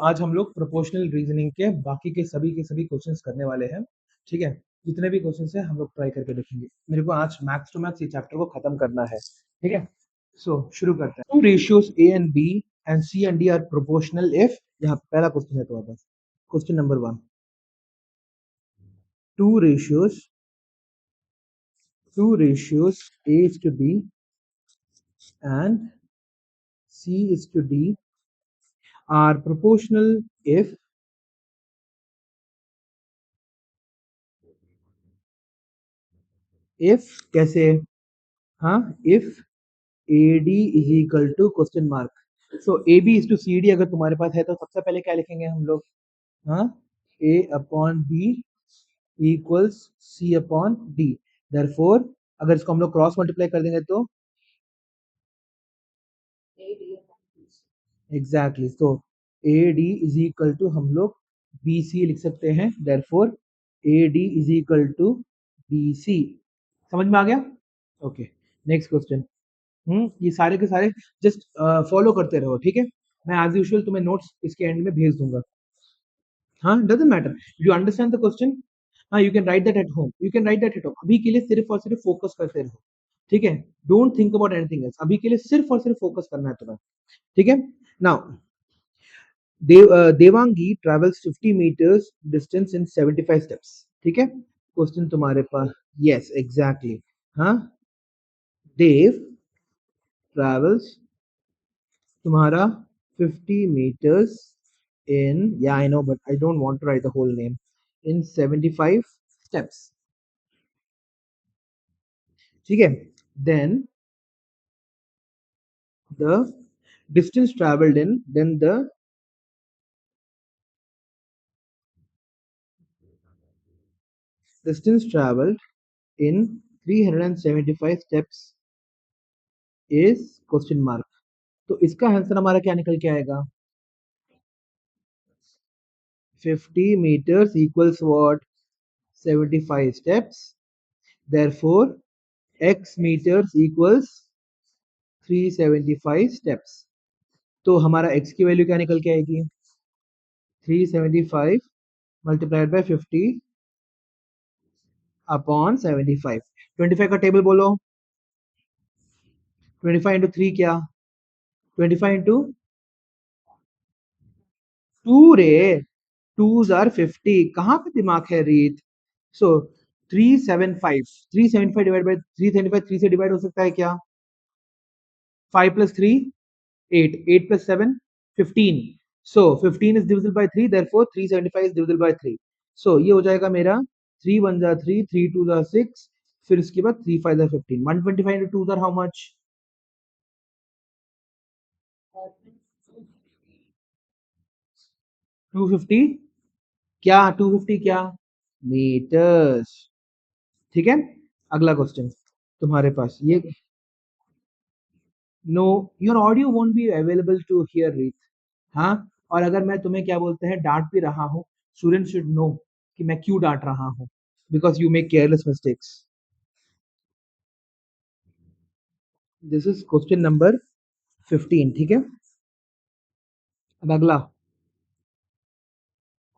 आज हम लोग प्रोपोर्शनल रीजनिंग के बाकी के सभी क्वेश्चंस करने वाले हैं। ठीक है, जितने भी क्वेश्चंस हैं हम लोग ट्राई करके देखेंगे। मेरे को आज मैथ्स टू मैथ्स ये चैप्टर को खत्म करना है। ठीक है, शुरू करते हैं। Two ratios a and b and c and d are proportional if, यहाँ पहला क्वेश्चन है तुम्हारे पास, question number 1। Two ratios A is to B and C is to D are proportional if कैसे, हाँ, if AD is equal to question mark. So AB is to CD अगर तुम्हारे पास है तो सबसे पहले क्या लिखेंगे हम लोग, हाँ, A upon B equals C upon D। Therefore अगर इसको हम लोग क्रॉस मल्टीप्लाई कर देंगे तो एग्जैक्टली, तो AD इज इक्वल टू हम लोग BC लिख सकते हैं। Therefore AD is equal to BC। समझ में आ गया? Okay, next question. ये सारे के सारे जस्ट फॉलो करते रहो, ठीक है। मैं एज यूजुअल तुम्हें नोट्स इसके एंड में भेज दूंगा। हाँ, doesn't matter, you understand the question. हाँ, you can write that at home, अभी के लिए सिर्फ और सिर्फ फोकस करते रहो, ठीक है। Don't think about anything else, अभी के लिए सिर्फ और सिर्फ फोकस करना है तुम्हें, ठीक है। Now Devangi travels 50 metres distance in 75 steps, ठीक है। क्वेश्चन तुम्हारे पास, यस एग्जैक्टली, हाँ, देव ट्रेवल्स तुम्हारा 50 meters in, yeah I know but I don't want to write the whole name, in 75 steps, ठीक है। then the distance traveled in, then the distance traveled in 375 steps is question mark। तो इसका answer हमारा क्या निकल के आएगा, 50 meters equals what, 75 steps, therefore x meters equals 375 steps। तो हमारा x की वैल्यू क्या निकल के आएगी, 375 मल्टीप्लाइड बाय 50 अपॉन 75। 25 का टेबल बोलो, 25 इंटू 3 क्या, 25 इंटू 2 रे, 2s आर 50। कहाँ पे दिमाग है रीत। सो 375 डिवाइड बाय 375, 3 से डिवाइड हो सकता है क्या, 5 plus 3 8, 8 plus 7 15। So 15 is divisible by 3, therefore 375 is divisible by 3। सो ये हो जाएगा मेरा 3 1 जा 3, 3 2 जा 6, फिर उसके बाद 3 5 जा 15। 125 into 2 are how much, 250, क्या 250 क्या, मीटर्स, ठीक है। अगला क्वेश्चन तुम्हारे पास ये, no your audio won't be available to hear Reet, हाँ। और अगर मैं तुम्हें क्या बोलते हैं डांट भी रहा हूँ, स्टूडेंट शुड नो कि मैं क्यों डांट रहा हूँ, because you make careless mistakes. This is question number 15, ठीक है। अब अगला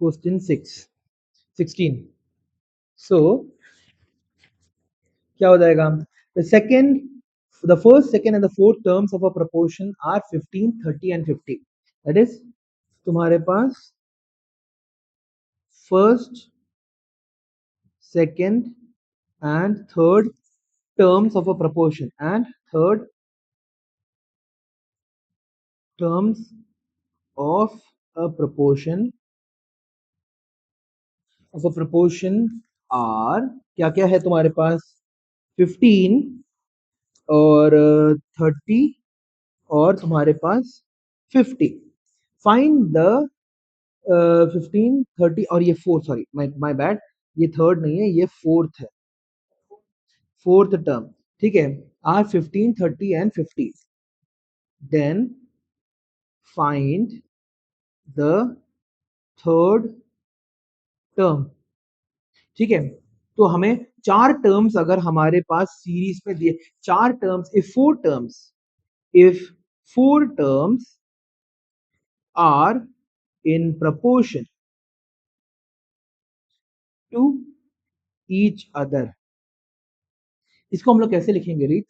क्वेश्चन 16। सो क्या हो जाएगा, the first, second and the fourth terms of a proportion are 15, 30 and 50। that is तुम्हारे पास first, second and third terms of a proportion and third terms of a proportion are, क्या क्या है तुम्हारे पास, 15 और 30 और तुम्हारे पास 50। फाइंड द 15 30 और ये फोर्थ, सॉरी माय बैड, ये थर्ड नहीं है, ये फोर्थ है, फोर्थ टर्म, ठीक है। Are 15 30 and 50, then find the third term, ठीक है। तो हमें चार टर्म्स अगर हमारे पास सीरीज में दिए, चार terms, if four terms are in proportion to each other. इसको हम लोग कैसे लिखेंगे रीत?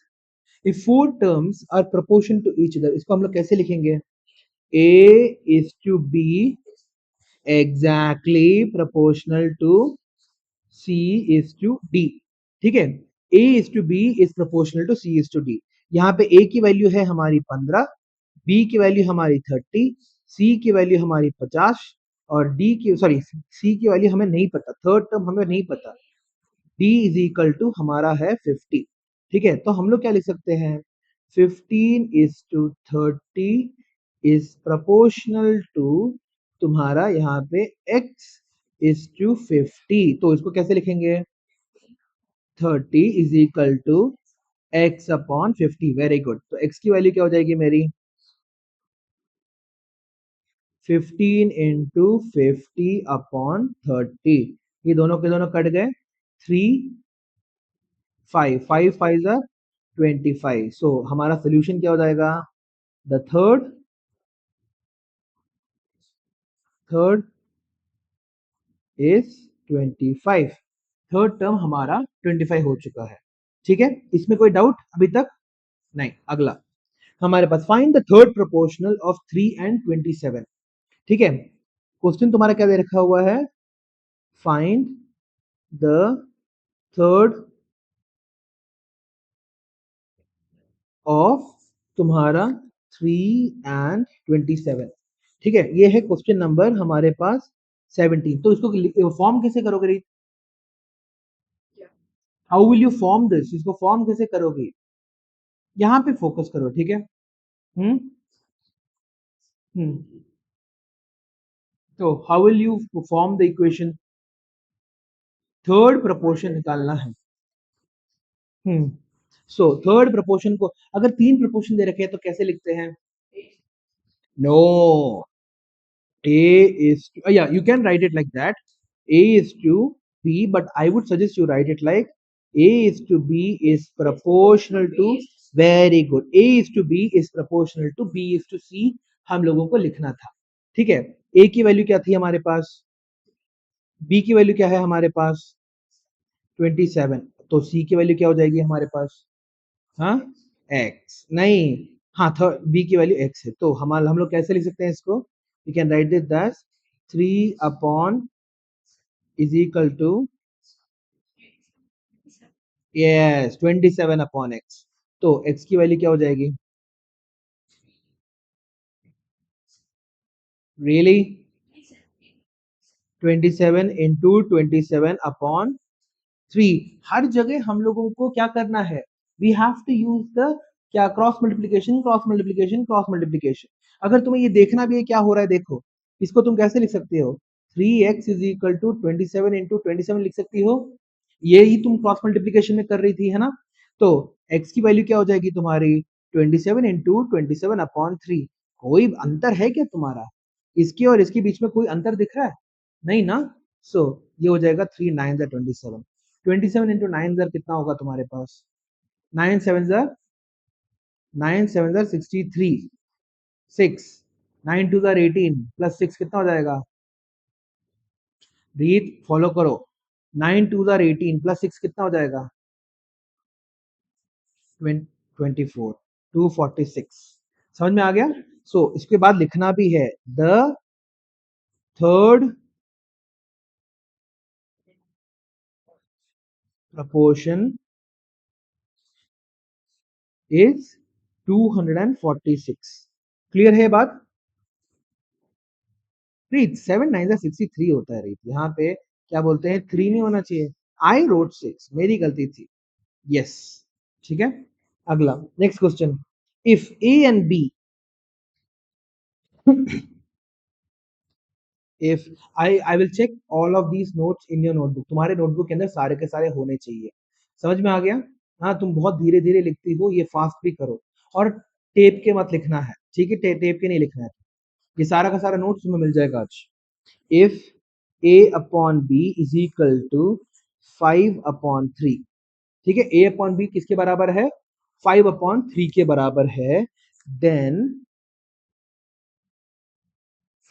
If four terms are proportion to each other, इसको हम लोग कैसे लिखेंगे? A is to B exactly proportional to C is to D. ठीक है, A is to B is proportional to C is to D. यहाँ पे A की वैल्यू है हमारी 15, B की वैल्यू हमारी 30, C की वैल्यू हमारी 50 और C की वैल्यू हमें नहीं पता, थर्ड टर्म हमें नहीं पता। D इज इक्वल टू हमारा है 50। ठीक है, तो हम लोग क्या लिख सकते हैं? 15 is to 30 is proportional to तुम्हारा यहाँ पे x is to 50। तो इसको कैसे लिखेंगे? 30 is equal to x upon 50। Very good. तो x की वैल्यू क्या हो जाएगी मेरी? 15 into 50 upon 30। ये दोनों के दोनों कट गए। 3 5 5 5 25। सो हमारा सोल्यूशन क्या हो जाएगा? The third is 25। Third term हमारा 25 हो चुका है। ठीक है, इसमें कोई डाउट अभी तक नहीं? अगला हमारे पास find the third proportional of 3 and 27। ठीक है, क्वेश्चन तुम्हारा क्या दे रखा हुआ है? फाइंड द थर्ड ऑफ तुम्हारा 3 and 27। ठीक है, ये है क्वेश्चन नंबर हमारे पास 17। तो इसको फॉर्म कैसे करोगे? How will you form this? इसको फॉर्म कैसे करोगे? यहाँ पे फोकस करो। ठीक है, हम्म हम्म तो how will you form the equation? Third proportion निकालना है। सो थर्ड प्रपोर्शन को अगर तीन प्रपोर्शन दे रखे हैं तो कैसे लिखते हैं? No, A is to, yeah, you can write it like that. A is to B, but I would suggest you write it like A is to B is proportional to, very good, A is to B is proportional to B is to C हम लोगों को लिखना था। ठीक है, A की value क्या थी हमारे पास? B की वैल्यू क्या है हमारे पास? 27। तो C की वैल्यू क्या हो जाएगी हमारे पास? हाँ, X नहीं, हाँ थर्ड B की वैल्यू X है। तो हम लोग कैसे लिख सकते हैं इसको? We can write this as 3 upon is equal to, yes, 27 upon x। तो x की वैल्यू क्या हो जाएगी? Really 27 into 27 upon 3। हर जगह हम लोगों को क्या करना है? We have to use the क्या? Cross multiplication, cross multiplication, cross multiplication. अगर तुम्हें ये देखना भी है क्या हो रहा है, देखो इसको तुम कैसे लिख सकते हो? 3x is equal to 27 into 27 लिख सकती हो। ये ही तुम क्रॉस मल्टीप्लीकेशन में कर रही थी, है ना? तो x की वैल्यू क्या हो जाएगी तुम्हारी? 27 इंटू 27 अपॉन 3। कोई अंतर है क्या तुम्हारा? इसके और इसके बीच में कोई अंतर दिख रहा है? नहीं ना? सो ये हो जाएगा 3 9 27। 27 इंटू 9 कितना होगा तुम्हारे पास? 9 7 9 7 63 6 9 2 18 प्लस 6 कितना हो जाएगा? रीत फॉलो करो। 9 2 18 प्लस 6 कितना हो जाएगा? 24 246। समझ में आ गया? सो इसके बाद लिखना भी है the third proportion is 246। Clear है बात? रीत 7 9 63 होता है रीत, यहाँ पे क्या बोलते हैं? 3 नहीं होना चाहिए। आई रोट 6, मेरी गलती थी। यस, ठीक है। अगला next question, if a and b, if I will check all of these notes in your notebook. तुम्हारे नोटबुक के अंदर सारे के सारे होने चाहिए। समझ में आ गया? हाँ, तुम बहुत धीरे धीरे लिखती हो, ये फास्ट भी करो। और टेप के मत लिखना है, ठीक है? टेप के नहीं लिखना है। ये सारा का सारा नोट्स तुम्हें मिल जाएगा आज। If a upon b is equal to 5 upon 3। ठीक है, a अपॉन b किसके बराबर है? 5 अपॉन 3 के बराबर है। Then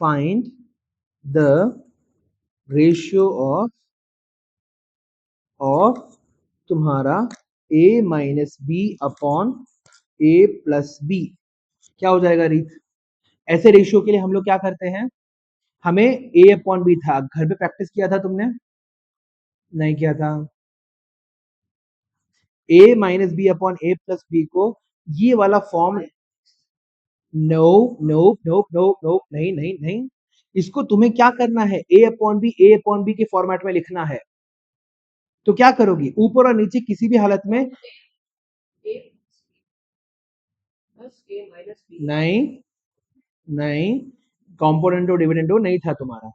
find the ratio of तुम्हारा a minus B upon a plus b क्या हो जाएगा रीत? ऐसे रेशियो के लिए हम लोग क्या करते हैं, हमें a अपॉन बी था, घर पे प्रैक्टिस किया था तुमने? नहीं किया था। a minus B upon a plus b को ये वाला form, no no no no no, नहीं नहीं नहीं, इसको तुम्हें क्या करना है, a अपॉन बी के फॉर्मेट में लिखना है। तो क्या करोगी, ऊपर और नीचे किसी भी हालत में, नहीं नहीं, कॉम्पोनेंटो डिविडेंडो नहीं था तुम्हारा।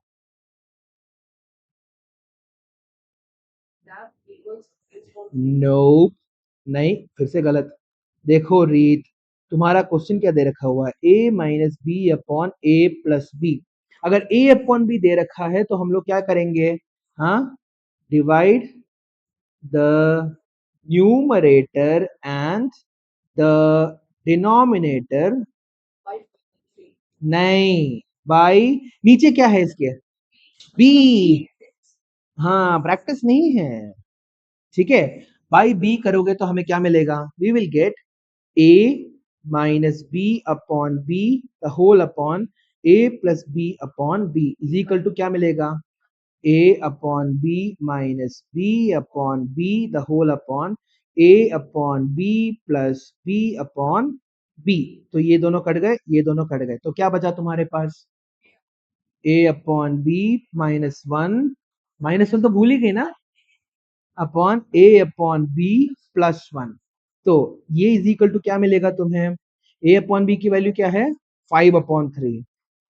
नो, नहीं, फिर से गलत। देखो रीत, तुम्हारा क्वेश्चन क्या दे रखा हुआ है, a minus B upon A plus b. अगर a अपॉन बी दे रखा है तो हम लोग क्या करेंगे, हाँ, divide the numerator and the denominator, नहीं, बाई, नीचे क्या है इसके, बी, हाँ प्रैक्टिस नहीं है, ठीक है। बाई बी करोगे तो हमें क्या मिलेगा, we will get a minus B upon b the whole upon a plus B upon B is equal to क्या मिलेगा, a upon b minus B upon b the whole upon a upon b plus B upon B. तो ये दोनों cut गए, ये दोनों cut गए, तो क्या बचा तुम्हारे पास, a upon b minus one तो भूल ही गई ना, upon a upon b plus one. तो ये इज इक्वल टू क्या मिलेगा तुम्हें, a अपॉन बी की वैल्यू क्या है, 5/3,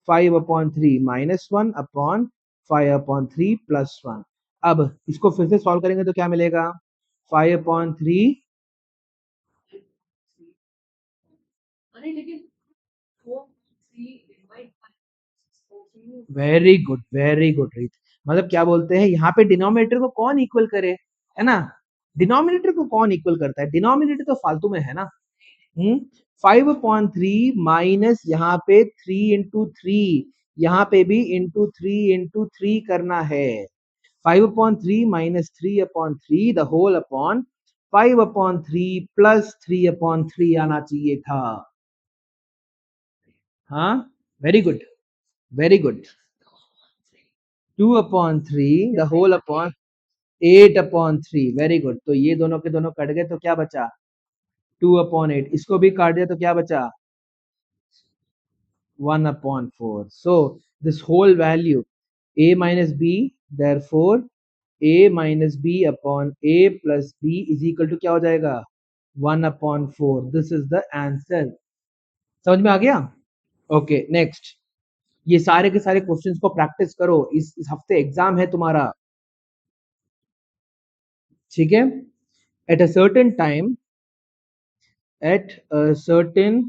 5/3 minus one upon 5/3 plus one. अब इसको फिर से सॉल्व करेंगे तो क्या मिलेगा, 5/3, वेरी गुड रीत, मतलब क्या बोलते हैं यहाँ पे डिनोमिनेटर को कौन इक्वल करे, है ना, डिनोमिनेटर को कौन इक्वल करता है, डिनोमिनेटर तो फालतू में है ना। 5/3 माइनस यहाँ पे 3 into 3, यहाँ पे भी into 3 करना है, 5/3 माइनस 3/3 द होल अपॉन 5/3 प्लस 3/3 आना चाहिए था। हाँ, very good, very good, 2/3 the whole upon 8/3, very good. तो ये दोनों के दोनों कट गए तो क्या बचा, 2/8, इसको भी काट दिया तो क्या बचा, 1/4। So this whole value a minus b, therefore a minus b upon a plus b is equal to क्या हो जाएगा, 1/4। This is the answer। समझ में आ गया? ओके नेक्स्ट, ये सारे के सारे क्वेश्चंस को प्रैक्टिस करो, इस हफ्ते एग्जाम है तुम्हारा, ठीक है। At a certain time, at a certain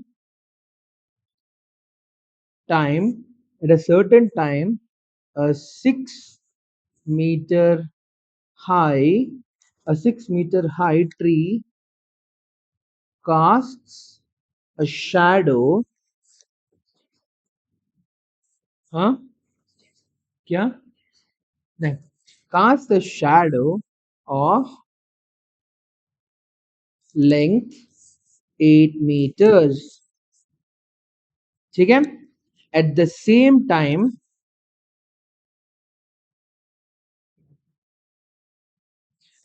time, at a certain time, a 6 meter high, a 6 meter high tree casts a shadow, हाँ क्या, नहीं, casts a shadow of length 8 meters, ठीक है। at the same time,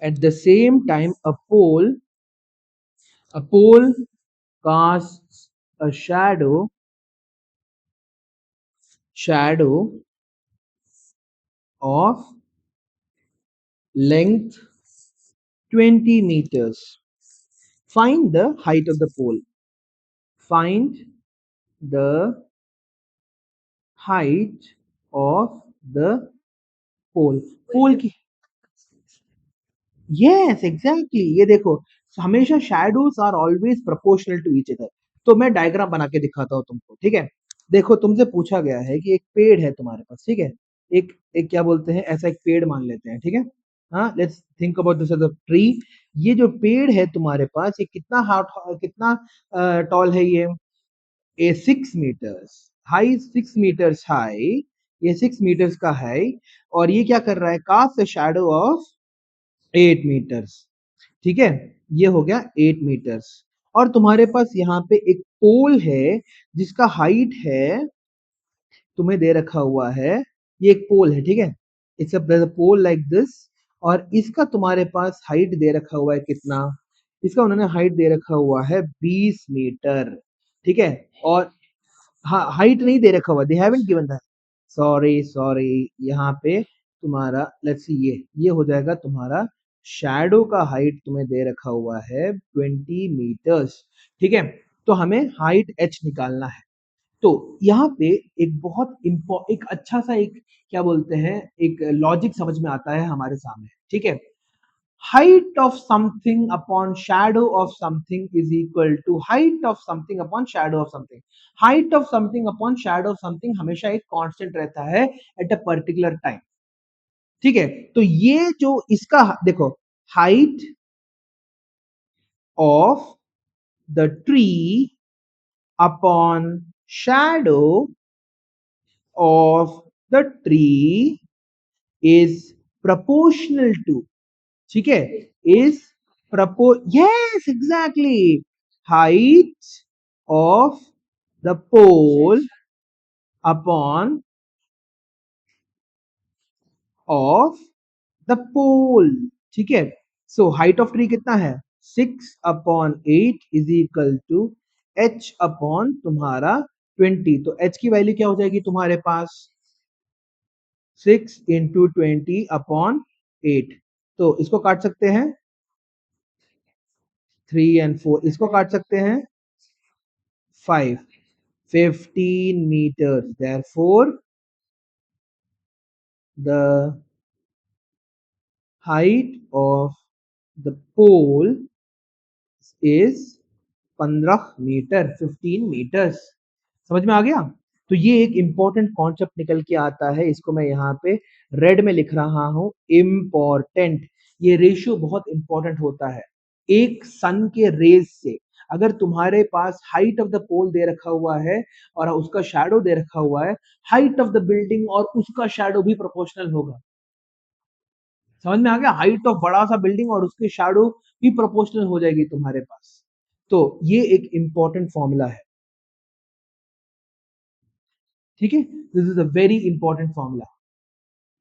at the same time a pole casts a shadow of length 20 meters. Find the height of the pole. Find the height of the pole. पोल की, yes exactly, ये देखो, हमेशा shadows are always proportional to each other. तो मैं diagram बना के दिखाता हूँ तुमको, ठीक है। देखो तुमसे पूछा गया है कि एक पेड़ है तुम्हारे पास, ठीक है, एक एक क्या बोलते हैं, ऐसा एक पेड़ मान लेते हैं, ठीक है। हाँ, let's think about this as a tree. ये जो पेड़ है तुम्हारे पास, ये कितना कितना टॉल है ये, a 6 meters high, 6 meters high, ये 6 मीटर्स का है और ये क्या कर रहा है, cast a shadow of 8 metres. ठीक है, ये हो गया 8 मीटर्स। और तुम्हारे पास यहाँ पे एक पोल है जिसका हाइट है, तुम्हें दे रखा हुआ है, ये एक पोल है, ठीक है, it's a pole like this. और इसका तुम्हारे पास हाइट दे रखा हुआ है कितना, इसका उन्होंने हाइट दे रखा हुआ है 20 मीटर। ठीक है, और हाँ हाइट नहीं दे रखा हुआ, they haven't given that, sorry sorry, यहाँ पे तुम्हारा लेट्स सी, ये हो जाएगा तुम्हारा शैडो का हाइट तुम्हें दे रखा हुआ है 20 मीटर्स। ठीक है, तो हमें हाइट h निकालना है। तो यहाँ पे एक बहुत एक अच्छा सा एक क्या बोलते हैं, एक लॉजिक समझ में आता है हमारे सामने। ठीक है, height of something upon shadow of something is equal to height of something upon shadow of something। height of something upon shadow of something हमेशा एक कांस्टेंट रहता है एट अ पर्टिकुलर टाइम। ठीक है, तो ये जो इसका देखो, height of the tree upon shadow of the tree is proportional to, ठीक है, is yes exactly, height of the pole upon of the pole। ठीक है, सो हाइट ऑफ ट्री कितना है, 6/8 is equal to h upon तुम्हारा 20। तो h की value क्या हो जाएगी तुम्हारे पास, 6 इंटू 20/8। तो इसको काट सकते हैं, 3 and 4, इसको काट सकते हैं 5, 15 meters। Therefore, the height of the pole is 15 metre, 15 metres. समझ में आ गया। तो ये एक इंपॉर्टेंट कॉन्सेप्ट निकल के आता है, इसको मैं यहाँ पे रेड में लिख रहा हूं, इम्पॉर्टेंट। ये रेशियो बहुत इंपॉर्टेंट होता है एक सन के रेज से। अगर तुम्हारे पास हाइट ऑफ द पोल दे रखा हुआ है और उसका शैडो दे रखा हुआ है, हाइट ऑफ द बिल्डिंग और उसका शैडो भी प्रोपोर्शनल होगा। समझ में आ गया, हाइट ऑफ बड़ा सा बिल्डिंग और उसकी शैडो भी प्रोपोर्शनल हो जाएगी तुम्हारे पास। तो ये एक इंपॉर्टेंट फॉर्मूला है। ठीक है, this is a very important formula.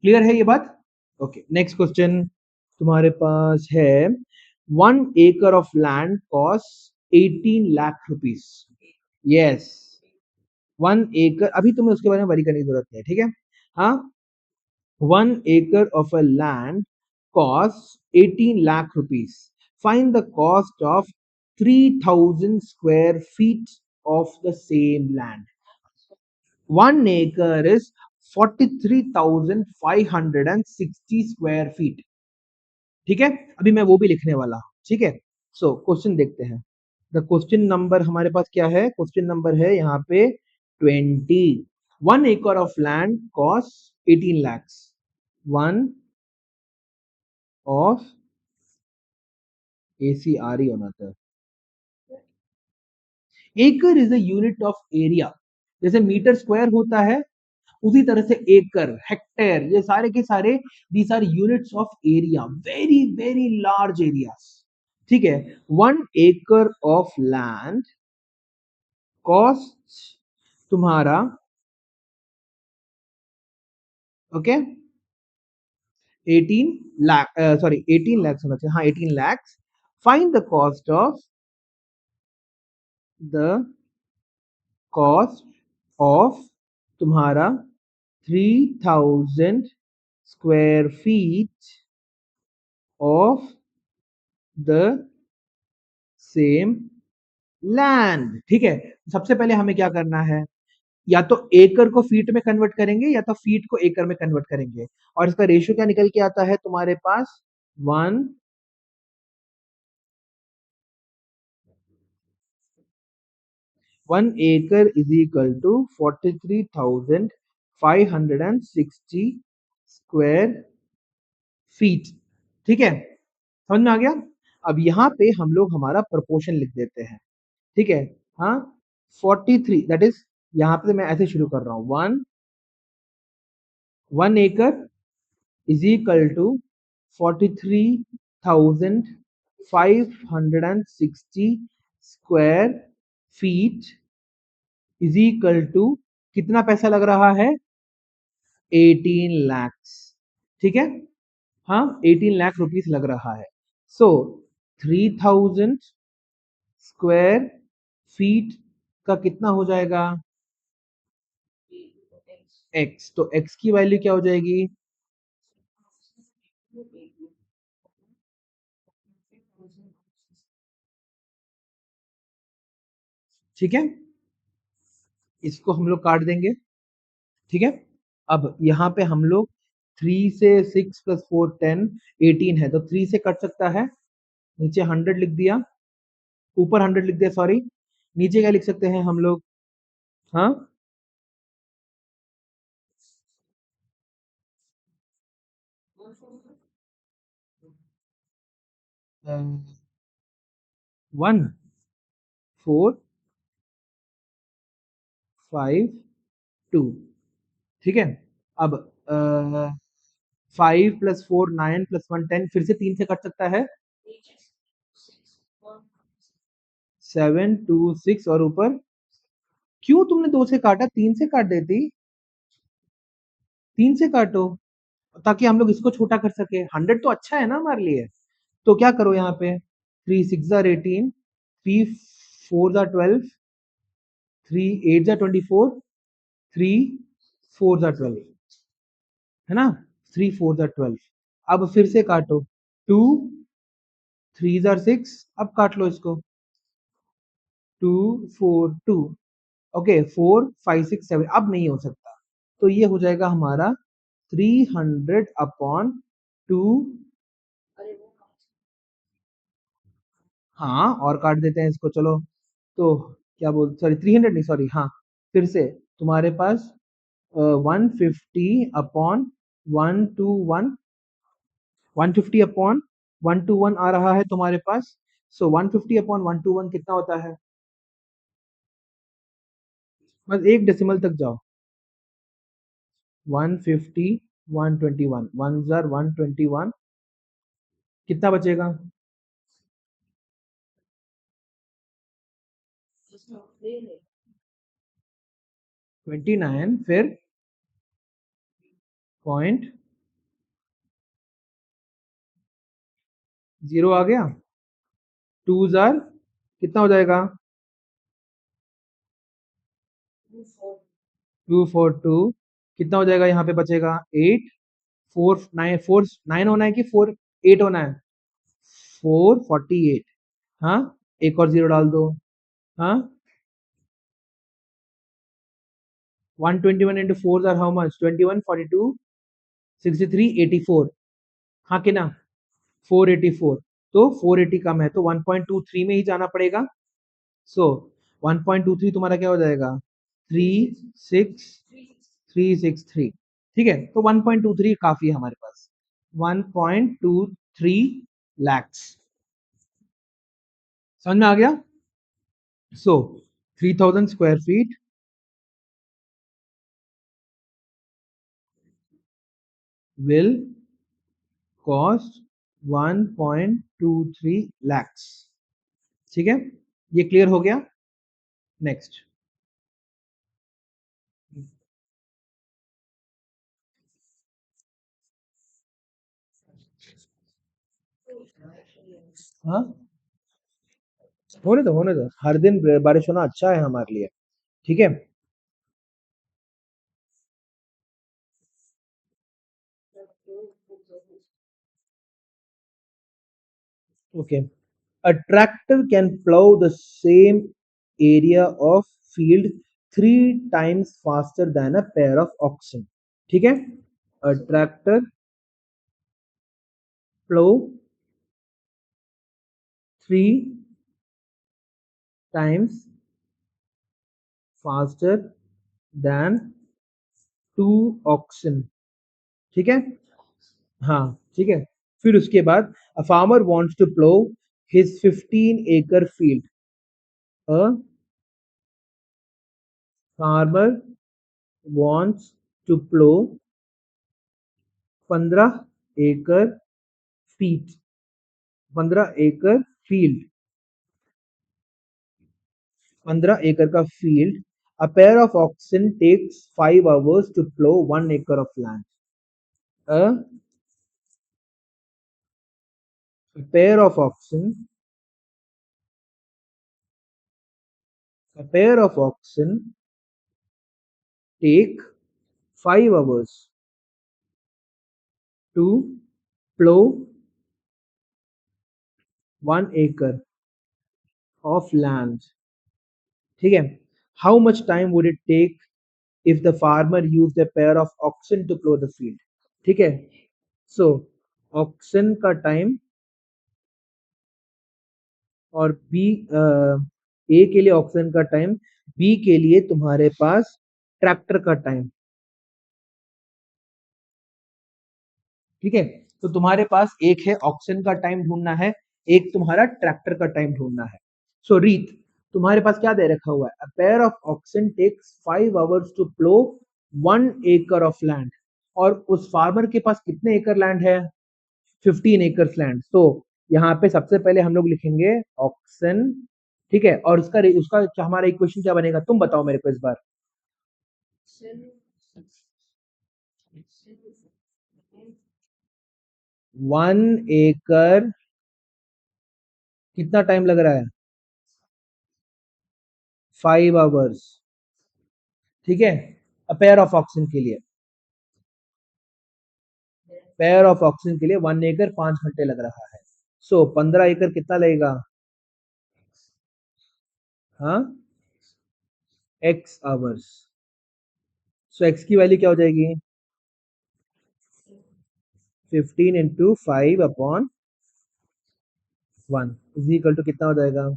Clear है ये बात। ओके, नेक्स्ट क्वेश्चन तुम्हारे पास है, 1 acre of land cost 18 lakh rupees. Yes, 1 acre, अभी तुम्हें उसके बारे में वरी करने की जरूरत नहीं है, ठीक है। हाँ, 1 acre of a land costs 18 lakh rupees. Find the cost of 3000 square feet of the same land. 1 acre is 43,560 square feet। ठीक है, अभी मैं वो भी लिखने वाला हूं। ठीक है, सो क्वेश्चन देखते हैं। द क्वेश्चन नंबर हमारे पास क्या है, क्वेश्चन नंबर है यहाँ पे 20। 1 acre of land costs 18 lakhs। 1 of ACRE होना था। एकड़ is a unit of area, जैसे मीटर स्क्वायर होता है उसी तरह से एकड़, हेक्टेयर, ये सारे के सारे these are units of area, very very large areas. ठीक है, 1 acre ऑफ लैंड कॉस्ट तुम्हारा, ओके, 18 लाख, सॉरी 18 lakhs होना चाहिए, हाँ 18 lakhs। Find the cost of तुम्हारा 3000 square feet of the same land. ठीक है, सबसे पहले हमें क्या करना है, या तो एकड़ को फीट में कन्वर्ट करेंगे या तो फीट को एकड़ में कन्वर्ट करेंगे। और इसका रेशियो क्या निकल के आता है तुम्हारे पास, 1 acre is equal to 43,560 square feet. ठीक है, समझ में आ गया। अब यहाँ पे हम लोग हमारा प्रोपोर्शन लिख देते हैं। ठीक है, हाँ 43, दैट इज, यहाँ पे मैं ऐसे शुरू कर रहा हूँ, 1 1 acre is equal to 43,560 square feet is equal to कितना पैसा लग रहा है 18 lakhs। ठीक है, हाँ 18 लाख रुपीस लग रहा है। सो 3000 स्क्वायर फीट का कितना हो जाएगा x, तो x की वैल्यू क्या हो जाएगी ठीक है, इसको हम लोग काट देंगे। ठीक है, अब यहाँ पे हम लोग 3 से 6 प्लस 4 10 18 है, तो 3 से कट सकता है, नीचे 100 लिख दिया, ऊपर 100 लिख दिया सॉरी, नीचे क्या लिख सकते हैं हम लोग, हाँ 1452। ठीक है, अब 5 + 4 9 + 1 10, फिर से 3 से कट सकता है, 7 2 6 और ऊपर, क्यों तुमने 2 से काटा, 3 से काट देती, 3 से काटो ताकि हम लोग इसको छोटा कर सके, 100 तो अच्छा है ना हमारे लिए। तो क्या करो यहाँ पे, 3 6 * 18, 3 4 * 12, 3 8 * 24, 3 4 * 12, है ना, 3 4 * 12। अब फिर से काटो, 2 3 6, अब काट लो इसको, 2 4 2, ओके 4 5 6 7, अब नहीं हो सकता, तो ये हो जाएगा हमारा 300/2। हाँ और काट देते हैं इसको, चलो, तो क्या बोल, सॉरी 300 नहीं, सॉरी, हाँ फिर से तुम्हारे पास 150/1 to 1, 150/1 to 1 आ रहा है तुम्हारे पास। सो 150/1 to 1 कितना होता है, बस एक डेसिमल तक जाओ, 150/121, 1 * 121, कितना बचेगा 29, फिर पॉइंट 0 आ गया, 2 कितना हो जाएगा 242, कितना हो जाएगा यहाँ पे बचेगा 8, 4 9 होना है कि 4 8 होना है, 448, हाँ एक और जीरो डाल दो, हाँ 121 * 4 आर हाउ मच, 21 42 63 84, हाँ कि ना 484, तो 480 कम है तो 1.23 में ही जाना पड़ेगा। सो 1.23 तुम्हारा क्या हो जाएगा 36363, ठीक है, तो 1.23 काफी है हमारे पास, 1.23 lakhs, समझ में आ गया। सो 3000 square feet will cost 1.23 lakhs। ठीक है, ये क्लियर हो गया। नेक्स्ट, हाँ होने दो, हर दिन बारिश होना अच्छा है हमारे लिए। ठीक है, okay, a tractor can plow the same area of field 3 times faster than a pair of oxen। ठीक है, a tractor plow 3 times faster than 2 oxen। ठीक है, हाँ ठीक है, फिर उसके बाद a farmer wants to plow his 15-acre field। A farmer wants to plow 15 एकड़ फीट, 15 एकड़ फील्ड, 15 एकड़ का field. A pair of oxen takes 5 hours to plow 1 acre of land. A, a pair of oxen, a pair of oxen take 5 hours to plow 1 acre of land. ठीक है. How much time would it take if the farmer used a pair of oxen to plow the field? ठीक है. So oxen का time और B ए के लिए oxen का time, B के लिए तुम्हारे पास ट्रैक्टर का टाइम. ठीक है. तो तुम्हारे पास एक है ऑक्सन का टाइम ढूंढना है, एक तुम्हारा ट्रैक्टर का टाइम ढूंढना है. सो रीत, तुम्हारे पास क्या दे रखा हुआ है? A pair of oxen takes 5 hours to plough 1 एकड़ ऑफ लैंड. और उस फार्मर के पास कितने एकड़ लैंड है? 15 एकर्स लैंड. तो यहाँ पे सबसे पहले हम लोग लिखेंगे ऑक्सन. ठीक है. और उसका उसका हमारा इक्वेशन क्या बनेगा, तुम बताओ मेरे को इस बार. 1 एकड़ कितना टाइम लग रहा है? 5 आवर्स. ठीक है. पेयर ऑफ ऑक्सन के लिए, पेयर ऑफ ऑक्सन के लिए 1 एकड़ 5 घंटे लग रहा है. सो 15 एकड़ कितना लगेगा? हाँ, x आवर्स. सो x की वैल्यू क्या हो जाएगी? 15 into 5 upon 1 is equal to कितना हो जाएगा?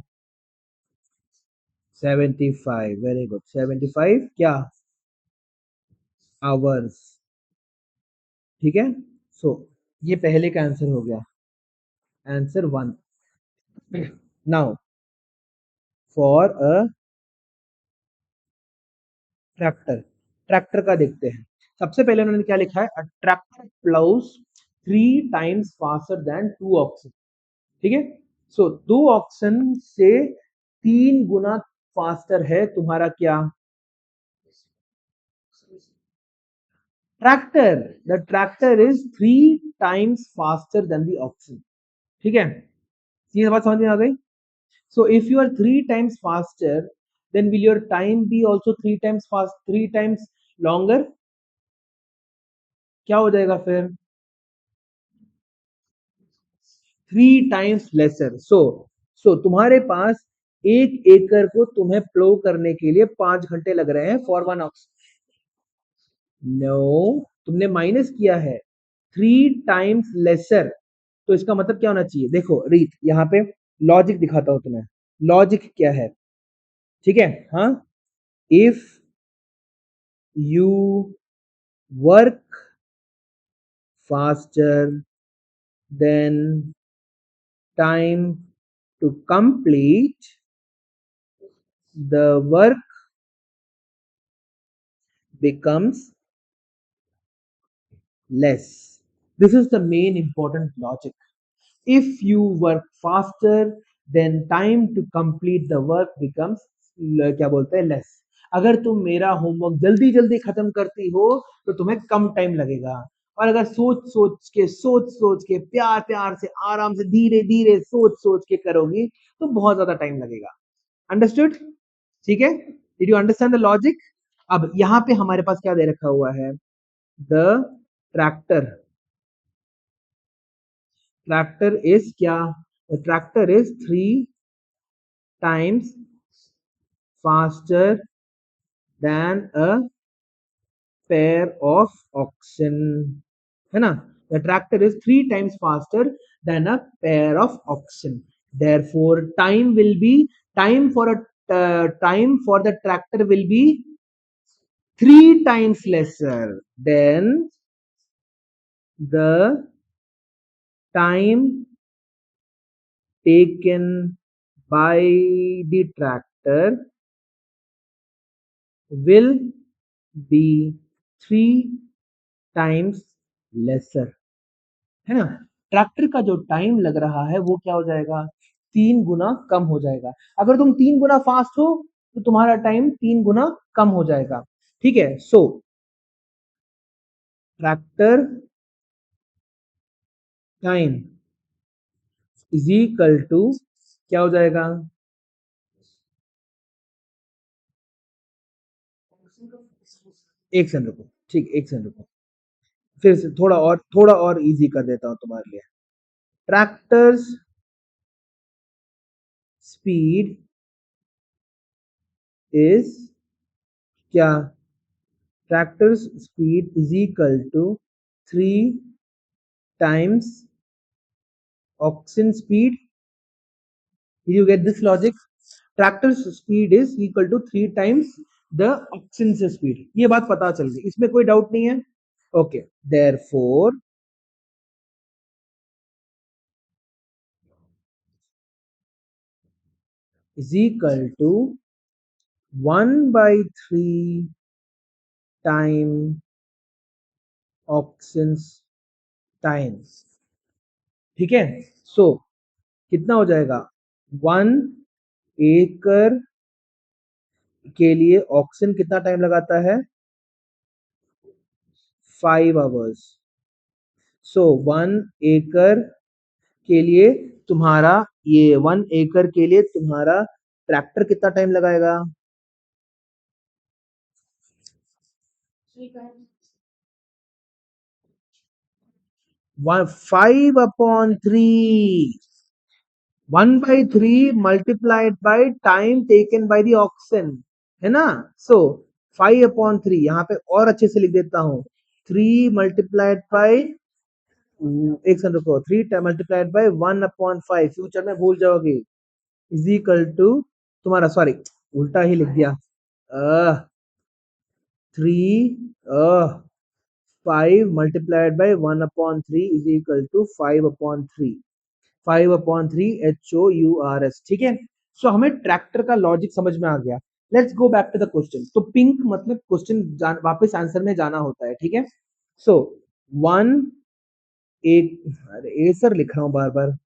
75. Very good. 75 क्या? आवर्स. ठीक है. सो ये पहले का आंसर हो गया, answer 1. Now for a tractor, tractor का देखते हैं. सबसे पहले उन्होंने क्या लिखा है? A tractor ploughs 3 times faster than 2 oxen. ठीक है. सो 2 ऑक्सन से 3 गुना फास्टर है तुम्हारा क्या? Tractor. The tractor is 3 times faster than the oxen. ठीक है. ये बात समझ में आ गई? So if you are 3 times faster, then will your time be also 3 times fast, 3 times longer? क्या हो जाएगा फिर? 3 टाइम्स लेसर. सो तुम्हारे पास 1 एकड़ को तुम्हें प्लो करने के लिए 5 घंटे लग रहे हैं फॉर 1 ऑक्स. नो, तुमने माइनस किया है. 3 टाइम्स लेसर. तो इसका मतलब क्या होना चाहिए? देखो रीत, यहाँ पे लॉजिक दिखाता हूं तुम्हें. लॉजिक क्या है? ठीक है. हाँ, if you work faster then time to complete the work becomes less. This is the main important logic. If you work faster then time to complete the work becomes क्या बोलते हैं, लेस. अगर तुम मेरा होमवर्क जल्दी जल्दी खत्म करती हो तो तुम्हें कम टाइम लगेगा, और अगर सोच सोच के प्यार प्यार से आराम से धीरे धीरे सोच सोच के करोगी तो बहुत ज्यादा टाइम लगेगा. अंडरस्टूड? ठीक है. Did you understand the logic? अब यहाँ पे हमारे पास क्या दे रखा हुआ है? द ट्रैक्टर, ट्रैक्टर इज क्या? The tractor is 3 times faster than a pair of oxen. है ना? The tractor is 3 times faster than a pair of oxen. Therefore, time for the tractor will be 3 times lesser than the time taken by the tractor will be 3 times laser, है ना। Tractor का जो time लग रहा है वो क्या हो जाएगा, 3 गुना कम हो जाएगा। अगर तुम 3 गुना फास्ट हो तो तुम्हारा टाइम 3 गुना कम हो जाएगा। ठीक है, so tractor time is equal to क्या हो जाएगा, एक सेकंड रुको, ठीक, एक सेकंड रुको, फिर से थोड़ा और इजी कर देता हूं तुम्हारे लिए। ट्रैक्टर्स स्पीड इज क्या, tractor's speed is equal to 3 times oxen speed. Did you get this logic? Tractor's speed is equal to 3 times the oxen's speed. ये बात पता चल गई, इसमें कोई डाउट नहीं है। Okay, therefore is equal to 1/3 time oxen's time। ठीक है, सो कितना हो जाएगा, 1 एकड़ के लिए ऑक्सन कितना टाइम लगाता है, 5 hours। सो 1 एकड़ के लिए तुम्हारा, ये 1 एकड़ के लिए तुम्हारा ट्रैक्टर कितना टाइम लगाएगा, 5/3, 1/3 multiplied by time taken by the oxen, है ना। सो 5/3 यहाँ पे और अच्छे से लिख देता हूँ, 3 मल्टीप्लाइड बाई, एक सेकंड रुको, 3 मल्टीप्लाइड बाई 1/5, फ्यूचर में भूल जाओगे, इज इक्वल टू तुम्हारा, सॉरी उल्टा ही लिख दिया, 3 5 multiplied by 1/3 is equal to 5/3, 5/3 HOURS। ठीक है, सो हमें ट्रैक्टर का लॉजिक समझ में आ गया। Let's go back to the question. तो पिंक मतलब क्वेश्चन वापस आंसर में जाना होता है, ठीक है। सो वन एक, अरे ए सर लिख रहा हूं बार बार,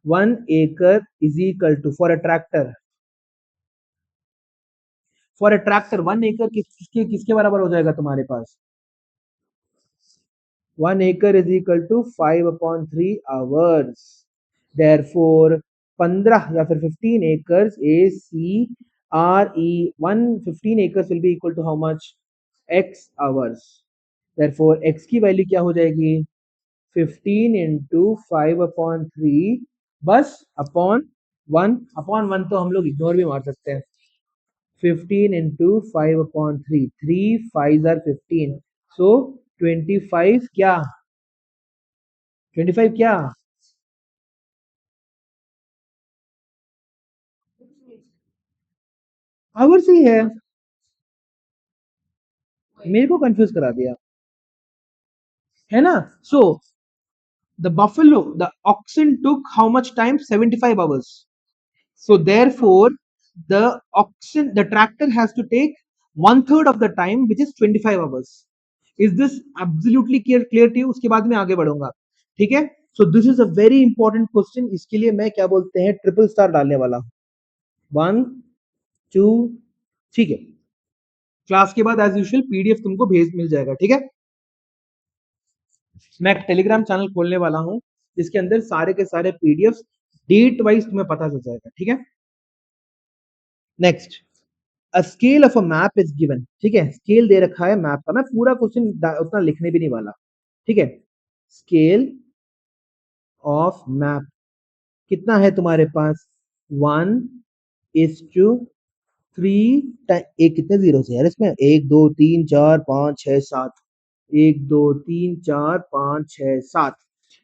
1 एकड़ is equal to, for a tractor 1 एकड़ किसके बराबर हो जाएगा तुम्हारे पास, 1 एकड़ is equal to 5/3 hours। therefore 15 या फिर 15 acres, ACRE 1 15 acres will be equal to how much, x hours। therefore x की वैल्यू क्या हो जाएगी, 15 into 5/3, बस अपॉन 1 तो हम लोग इग्नोर भी मार सकते हैं, 15 into 5/3, 3 5s are 15, so 25 क्या, 25 क्या, आवर्स ही है, मेरे को कंफ्यूज करा दिया, है ना। सो the oxen took how much time, 75 hours। So therefore the tractor has to take 1/3 of the time, which is 25 hours। is this absolutely clear to you? उसके बाद में आगे बढ़ूंगा, ठीक है। so this is a very important question, इसके लिए मैं क्या बोलते हैं, ट्रिपल स्टार डालने वाला हूं, 1 2, ठीक है। क्लास के बाद एज यूजुअल पीडीएफ तुमको भेज मिल जाएगा, ठीक है। मैं एक टेलीग्राम चैनल खोलने वाला हूं, जिसके अंदर सारे के सारे पीडीएफ डेट वाइज तुम्हें पता चल जाएगा, ठीक है। Next, a scale of a map is given, ठीक है, स्केल दे रखा है मैप का, मैं पूरा क्वेश्चन उतना लिखने भी नहीं वाला, ठीक है। स्केल ऑफ मैप कितना है तुम्हारे पास, 1:3, एक कितने जीरो से यार इसमें, 1 2 3 4 5 6 7, 1 2 3 4 5 6 7,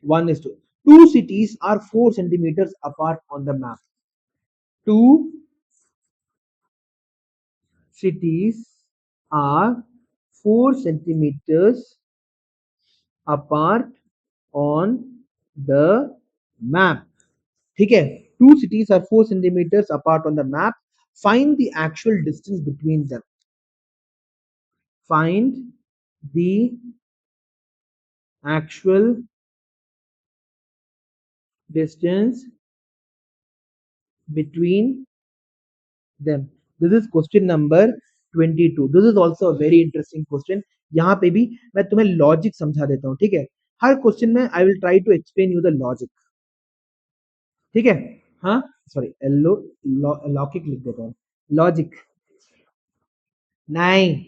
1:2, two cities are 4 centimeters apart on the map, two cities are 4 centimeters apart on the map, ठीक है। two cities are 4 centimeters apart on the map, find the actual distance between them, find the actual distance between them. This is question number 22. This is also a very interesting question. यहाँ पे भी मैं तुम्हें logic समझा देता हूँ, ठीक है? हर क्वेश्चन में I will try to explain you the logic, ठीक है? हाँ, सॉरी, लॉजिक लिख देता हूँ, लॉजिक नहीं,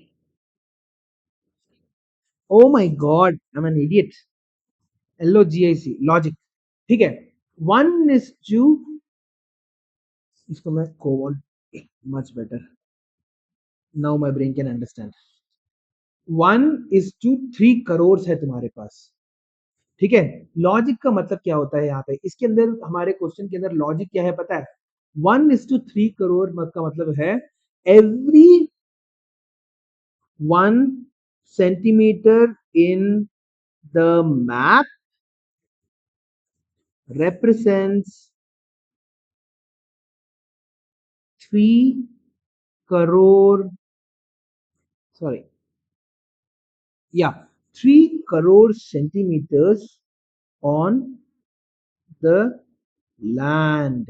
oh my god, I am an idiot, LOGIC, logic, ठीक है? 1:, इसको मैं कोवॉल, much better, now my brain can understand. 1:3 crore है तुम्हारे पास, ठीक है? लॉजिक का मतलब क्या होता है यहाँ पे? इसके अंदर हमारे क्वेश्चन के अंदर लॉजिक क्या है पता है? 1:3 करोड़ का मतलब है every 1 centimeter in the map represents 3 crore, sorry, yeah, 3 crore centimeters on the land.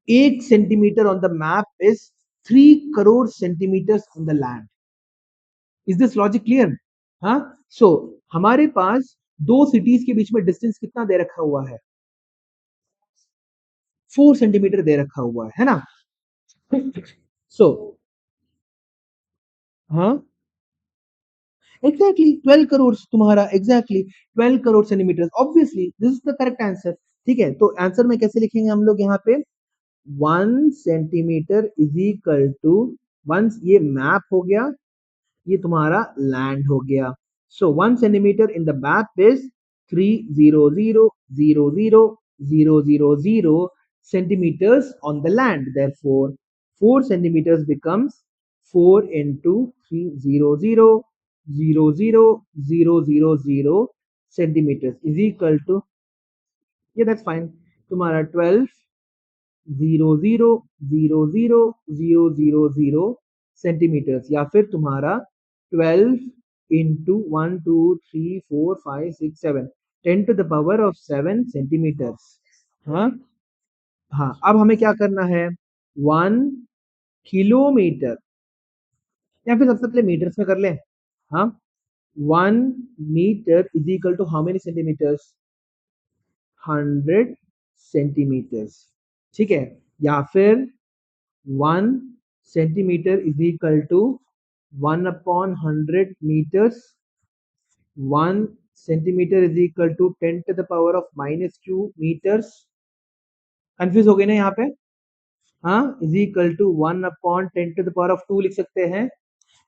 1 centimeter on the map is 3 crore centimeters on the land. Is this logic clear? हाँ, so हमारे पास दो सिटीज के बीच में डिस्टेंस कितना दे रखा हुआ है? 4 centimetre दे रखा हुआ है ना? so हाँ, एग्जैक्टली 12 करोड़ तुम्हारा, exactly 12 crore centimetre, obviously this is the correct answer, ठीक है? तो आंसर में कैसे लिखेंगे हम लोग यहाँ पे? 1 centimetre is equal to, once ये मैप हो गया, ये तुम्हारा लैंड हो गया। So 1 centimetre in the map is 300,000,000 centimeters on the land. Therefore, 4 centimeters becomes 4 into 300,000,000 centimeters is equal to, yeah, that's fine, तुम्हारा 12,000,000,000 सेंटीमीटर्स, या फिर तुम्हारा 12 into 1 2 3 4 5 6 7 10 to the power of 7 centimetres. हाँ, हाँ, अब हमें क्या करना है? 1 किलोमीटर, या फिर सबसे पहले मीटर्स में कर लें। हाँ, 1 metre is equal to how many centimetres? 100 centimetres, ठीक है? या फिर 1 centimetre is equal to 1/100 meters, 1 centimetre is equal to 10 to the power of -2 meters। Confuse हो गए ना यहाँ पे? हाँ, is equal to 1/10 to the power of 2 लिख सकते हैं।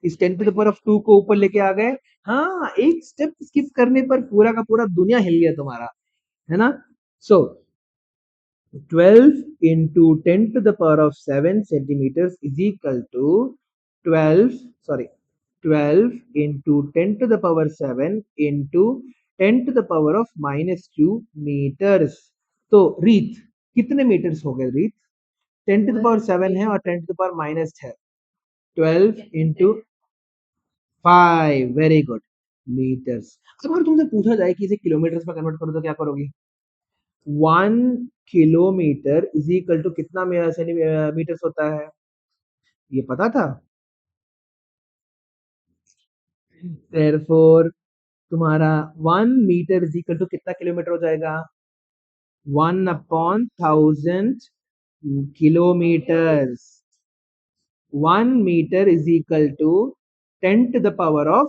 इस 10 to the power of 2 को ऊपर लेके आ गए। हाँ, एक स्टेप स्किप करने पर पूरा का पूरा दुनिया हिल गया तुम्हारा, है ना? सो 12 into 10 to the power of 7 centimeters is equal to 12, sorry, 12 into 10 to the power 7 into 10 to the power of -2 meters। तो रीत कितने मीटर्स हो गए रीत? 10 to the power 7 है और 10 to the power माइनस है, 12 into 5, वेरी गुड, मीटर्स। अगर तुमसे पूछा जाए कि इसे किलोमीटर्स में कन्वर्ट करो तो क्या करोगी? 1 किलोमीटर इज इक्वल टू कितना मीटर्स होता है? ये पता था? therefore तुम्हारा 1 मीटर इज इक्वल टू कितना किलोमीटर हो जाएगा? 1/1000 kilometres. 1 metre is equal to 10 to the power of,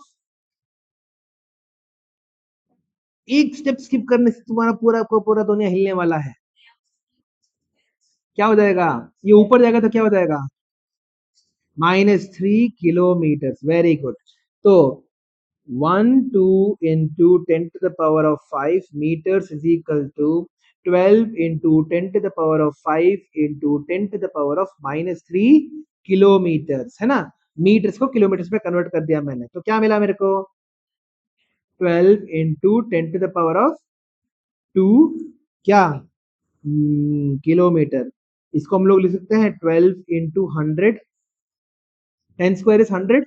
एक स्टेप स्किप करने से तुम्हारा पूरा को पूरा दुनिया हिलने वाला है। क्या हो जाएगा? ये ऊपर जाएगा तो क्या हो जाएगा? -3 किलोमीटर, वेरी गुड। तो 1 2 into 10 to the power of 5 meters is equal to 12 into 10 to the power of 5 into 10 to the power of -3 kilometres, है ना? मीटर्स को किलोमीटर्स में कन्वर्ट कर दिया मैंने, तो क्या मिला मेरे को? 12 into 10 to the power of 2, क्या? किलोमीटर। इसको हम लोग लिख सकते हैं 12 into 100, 10 square is 100,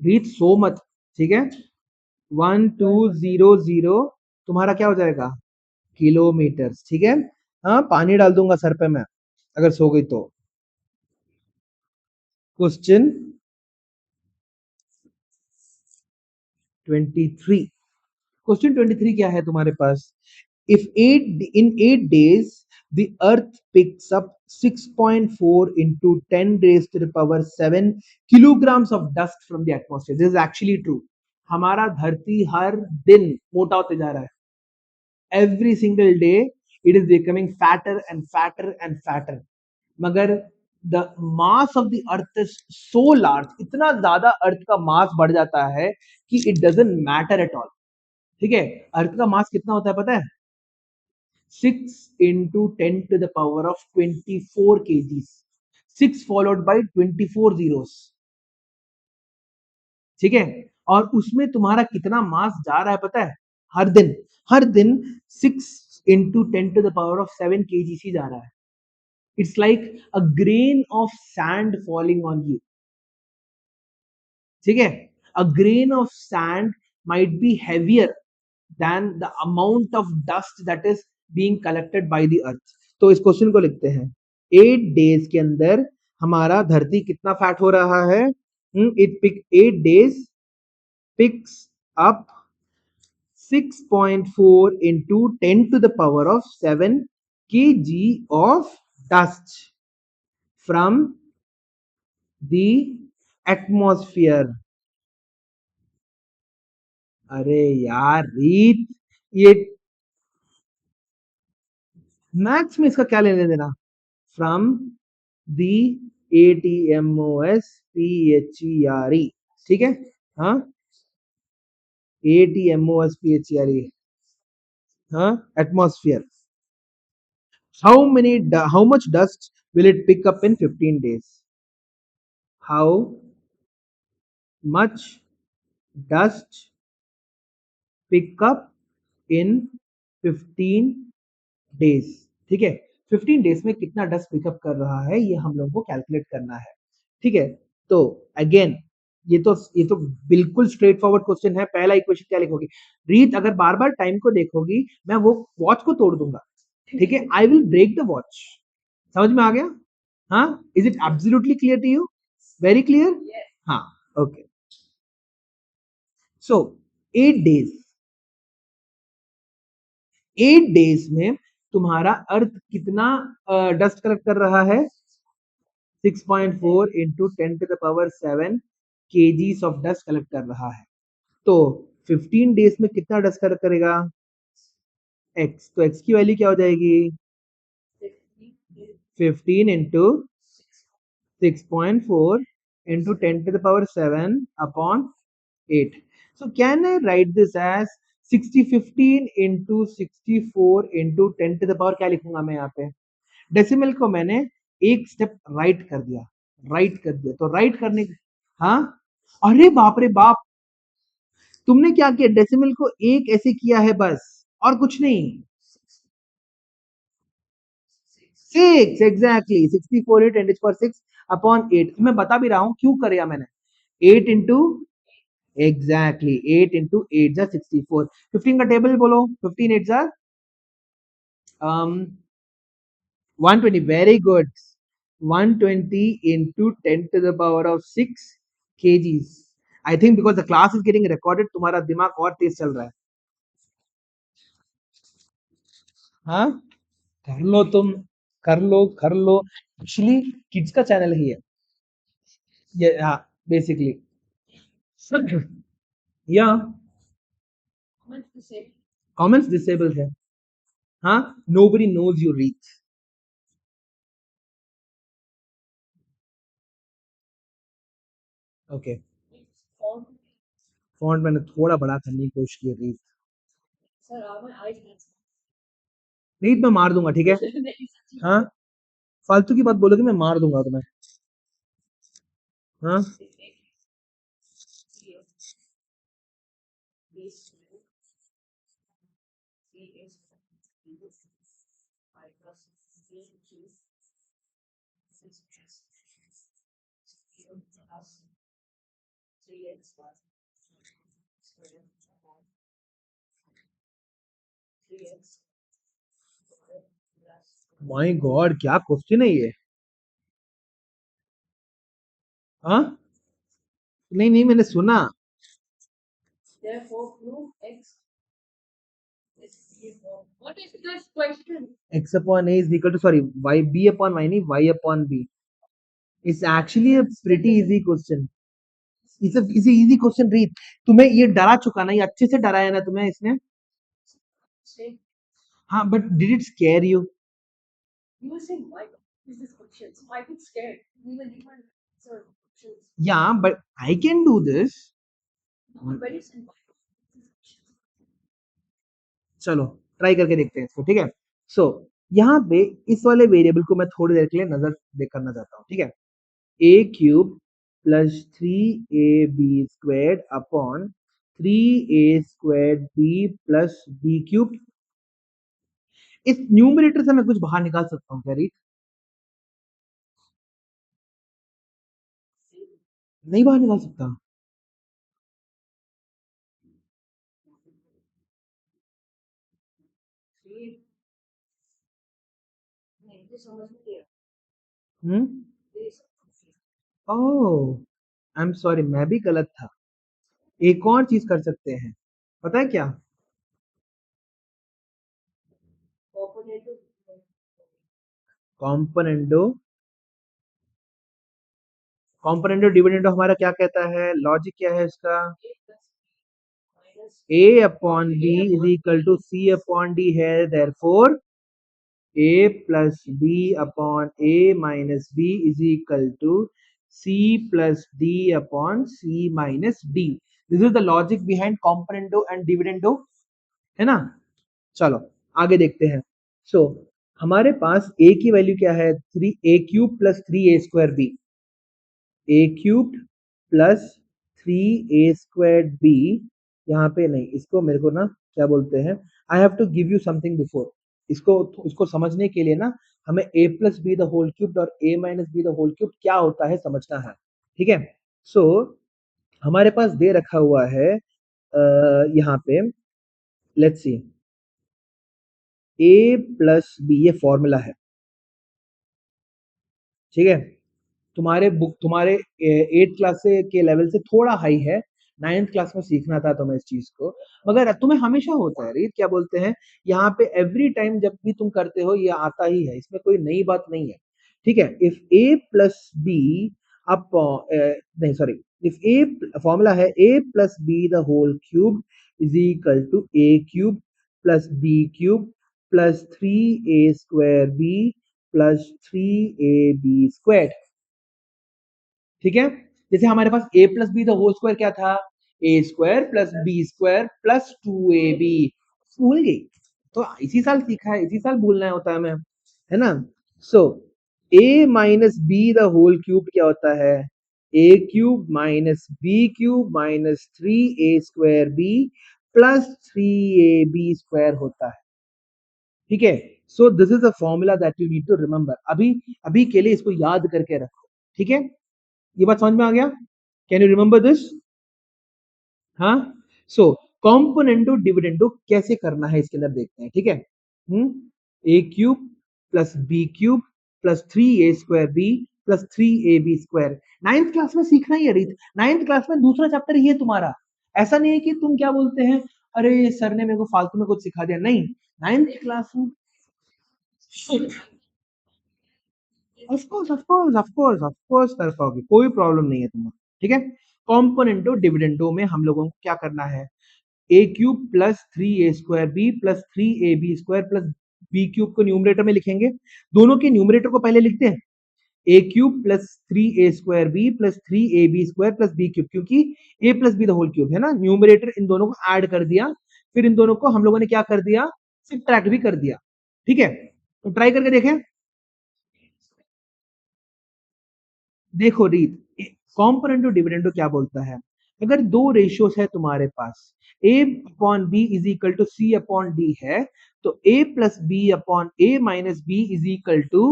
reach so much, ठीक है? 1200 तुम्हारा क्या हो जाएगा? किलोमीटर। ठीक है। हाँ, पानी डाल दूंगा सर पे मैं अगर सो गई तो। क्वेश्चन 23। क्वेश्चन 23 क्या है तुम्हारे पास? If 8 days the earth picks up 6.4 into 10 raised to the power 7 kilograms of dust from the atmosphere. This is actually true. हमारा धरती हर दिन मोटा होते जा रहा है। Every single day it is becoming fatter and fatter and fatter. मगर the mass of the earth is so large, इतना ज्यादा अर्थ का मास बढ़ जाता है कि it doesn't matter at all. ठीक है। अर्थ का मास कितना होता है पता है? 6 into 10 to the power of 24 kgs. 6 followed by 24 zeros. ठीक है। और उसमें तुम्हारा कितना मास जा रहा है पता है? हर दिन 6 into 10 to the power of 7 kg जा रहा है। It's like a grain of sand falling on you. ठीक है। A grain of sand might be heavier than the amount of dust that is being collected by the earth. तो इस question को लिखते हैं 8 days के अंदर हमारा धरती कितना फैट हो रहा है? It pick 8 days picks up 6.4 into 10 to the power of 7 kg of dust from the atmosphere. अरे यार रीत, ये मैथ्स में इसका क्या लेने देना? From the ATMOSPHERE। ठीक है। हाँ, ATMOSPHERE। हाँ, atmosphere. how much dust will it pick up in 15 days? How much dust pick up in 15 days? ठीक है। 15 डेज में कितना डस्ट पिकअप कर रहा है ये हम लोगों को कैलकुलेट करना है। ठीक है। तो अगेन ये तो बिल्कुल स्ट्रेट फॉरवर्ड क्वेश्चन है। पहला इक्वेशन क्या लिखोगी रीत? अगर बार बार टाइम को देखोगी मैं वो वॉच को तोड़ दूंगा। ठीक है। I will break the watch. समझ में आ गया? हाँ, is it absolutely clear to you? Very clear? हाँ। ओके। सो 8 डेज 8 डेज में तुम्हारा अर्थ कितना डस्ट कलेक्ट कर रहा है? 6.4 into 10 to the power 7 kgs of dust collect कर रहा है। तो 15 डेज में कितना डस्ट कलेक्ट करेगा? x। तो x की वैल्यू क्या हो जाएगी? 15 into 6.4 into 10 to the power 7 upon 8. So can I write this as 6015 into 64 into 10 to the power? क्या लिखूंगा मैं यहाँ पे? डेसिमल को मैंने एक स्टेप राइट कर दिया। तो राइट करने, हाँ, अरे बाप रे बाप, तुमने क्या किया? डेसिमल को एक ऐसे किया है बस, और कुछ नहीं। 6 एग्जैक्टली 64 10 पावर 6 अपॉन 8। मैं बता भी रहा हूं क्यों करेगा मैंने। 8 इंटू एग्जैक्टली 8 इंटू 8 जा 64। 15 का टेबल बोलो। 15 8 जा 120। Very good. 120 into 10 to the power of 6 kgs. I think because the class is getting recorded तुम्हारा दिमाग और तेज चल रहा है। हाँ, कर लो तुम, कर लो एक्चुअली किड्स का चैनल ही है ये। हाँ, बेसिकली या कमेंट्स डिसेबल है। हाँ, nobody knows you reach। Okay. Font मैंने थोड़ा बड़ा करने की कोशिश की रीत। रीत मैं मार दूंगा, ठीक है? हाँ, फालतू की बात बोलोगे मैं मार दूंगा तुम्हें। हाँ, माय गॉड, क्या क्वेश्चन है ये? हाँ, नहीं नहीं, मैंने सुना। x upon a is equal to, sorry, y b upon y नहीं, y upon b. It's actually a pretty easy question. It's easy question read. तुम्हें ये डरा चुका ना, ये अच्छे से डराया ना तुम्हें इसने। हाँ, but did it scare you? या but I can do this. चलो ट्राई करके देखते हैं इसको, ठीक है। सो यहाँ पे इस वाले वेरिएबल को मैं थोड़ी देर के लिए नजर देख करना चाहता हूँ, ठीक है। A cube plus 3ab squared upon 3a squared b plus b cube. इस न्यूमरेटर से मैं कुछ बाहर निकाल सकता हूँ क्या रीत? नहीं बाहर निकाल सकता। हम्म। ओह, आई एम सॉरी, मैं भी गलत था। एक और चीज कर सकते हैं, पता है क्या? कॉम्पोनेंडो, कॉम्पोनेंडो डिविडेंडो हमारा क्या कहता है, लॉजिक क्या है इसका? a upon b is equal to c upon d है, therefore a plus b upon a minus b is equal to c plus d upon c minus d। This is the logic behind componendo and dividendo, है ना। चलो आगे देखते हैं। सो हमारे पास a की वैल्यू क्या है, 3a cube plus 3a square b। A cube plus 3a square b, यहाँ पे नहीं, इसको मेरे को ना क्या बोलते हैं, I have to give you something before. इसको इसको समझने के लिए ना हमें a plus B the whole cube और a minus B the whole cube क्या होता है समझना है, ठीक है। सो हमारे पास दे रखा हुआ है यहाँ पे, let's see, a plus B, ये फॉर्मूला है, ठीक है। तुम्हारे बुक, तुम्हारे 8th क्लास से के लेवल से थोड़ा हाई है, 9th क्लास में सीखना था तुम्हें इस चीज को, मगर तुम्हें हमेशा होता है रीत, क्या बोलते हैं, यहाँ पे एवरी टाइम जब भी तुम करते हो ये आता ही है, इसमें कोई नई बात नहीं है, ठीक है। If a plus b up, नहीं सॉरी, इफ ए, फॉर्मूला है a plus B the whole cube is equal to a cube plus B cube plus 3a square b plus 3ab square, ठीक है। जैसे हमारे पास a plus B the whole square क्या था, a square plus b square plus 2ab। भूल गई? तो इसी साल सीखा है, इसी साल भूलना होता है हमें, है ना। So a minus B the whole cube क्या होता है, a cube minus B cube minus 3a square b plus 3ab square होता है, ठीक है। So this is a formula that you need to remember. अभी अभी के लिए इसको याद करके रखो, ठीक है। ये बात समझ में आ गया? Can you remember this? हाँ। सो कॉम्पोनेंटो डिविडेंडो कैसे करना है इसके अंदर देखते हैं, ठीक है। A cube plus B cube plus 3a square b plus 3ab square, 9th class में सीखना ही है रीत, 9th क्लास में दूसरा चैप्टर ही है तुम्हारा। ऐसा नहीं है कि तुम क्या बोलते हैं, अरे सर ने मेरे को फालतू में कुछ सिखा दिया, नहीं, 9th क्लास में of course of course of course of course कर पाओगे, कोई प्रॉब्लम नहीं है तुम्हें, ठीक है। कॉम्पोनेंटो डिविडेंडो में हम लोगों को क्या करना है, a cube plus 3a square b plus 3ab square plus B cube को न्यूमरेटर में लिखेंगे। दोनों के न्यूमरेटर को पहले लिखते हैं, a cube plus 3a square b plus 3ab square plus B cube, क्योंकि a plus B the whole cube है ना, न्यूमरेटर इन दोनों को ऐड कर दिया, फिर इन दोनों को हम लोगों ने क्या कर दिया, सब्ट्रैक्ट भी कर दिया, ठीक है। तो ट्राई करके देखें। देखो रीत, कॉम्पोनेंटो डिविडेंडो क्या बोलता है, अगर दो रेशियोज है तुम्हारे पास, a upon B is equal to C upon D है, तो a plus B upon a minus B is equal to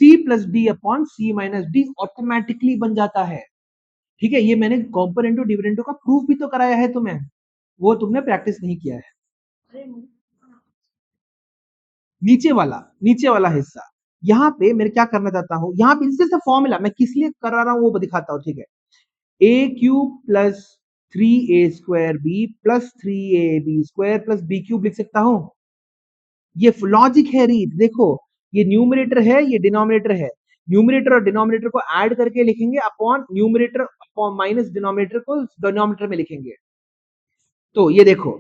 c plus D upon c minus D automatically बन जाता है, ठीक है। ये मैंने कॉम्पोनेंटो डिविडेंडो का प्रूफ भी तो कराया है तुम्हें, वो तुमने प्रैक्टिस नहीं किया है। नीचे वाला हिस्सा। यहाँ पे मैं क्या करना चाहता हूँ, यहाँ पे जैसे फॉर्मूला मैं किस लिए कर रहा हूँ वो दिखाता हूँ, ठीक है। A cube plus 3a² b plus 3ab² plus B cube लिख सकता हूँ। ये लॉजिक है रीत, देखो ये न्यूमरेटर है, ये डिनोमिनेटर है। न्यूमरेटर और डिनोमिनेटर को ऐड करके लिखेंगे upon numerator upon minus denominator को डिनोमिनेटर में लिखेंगे। तो ये देखो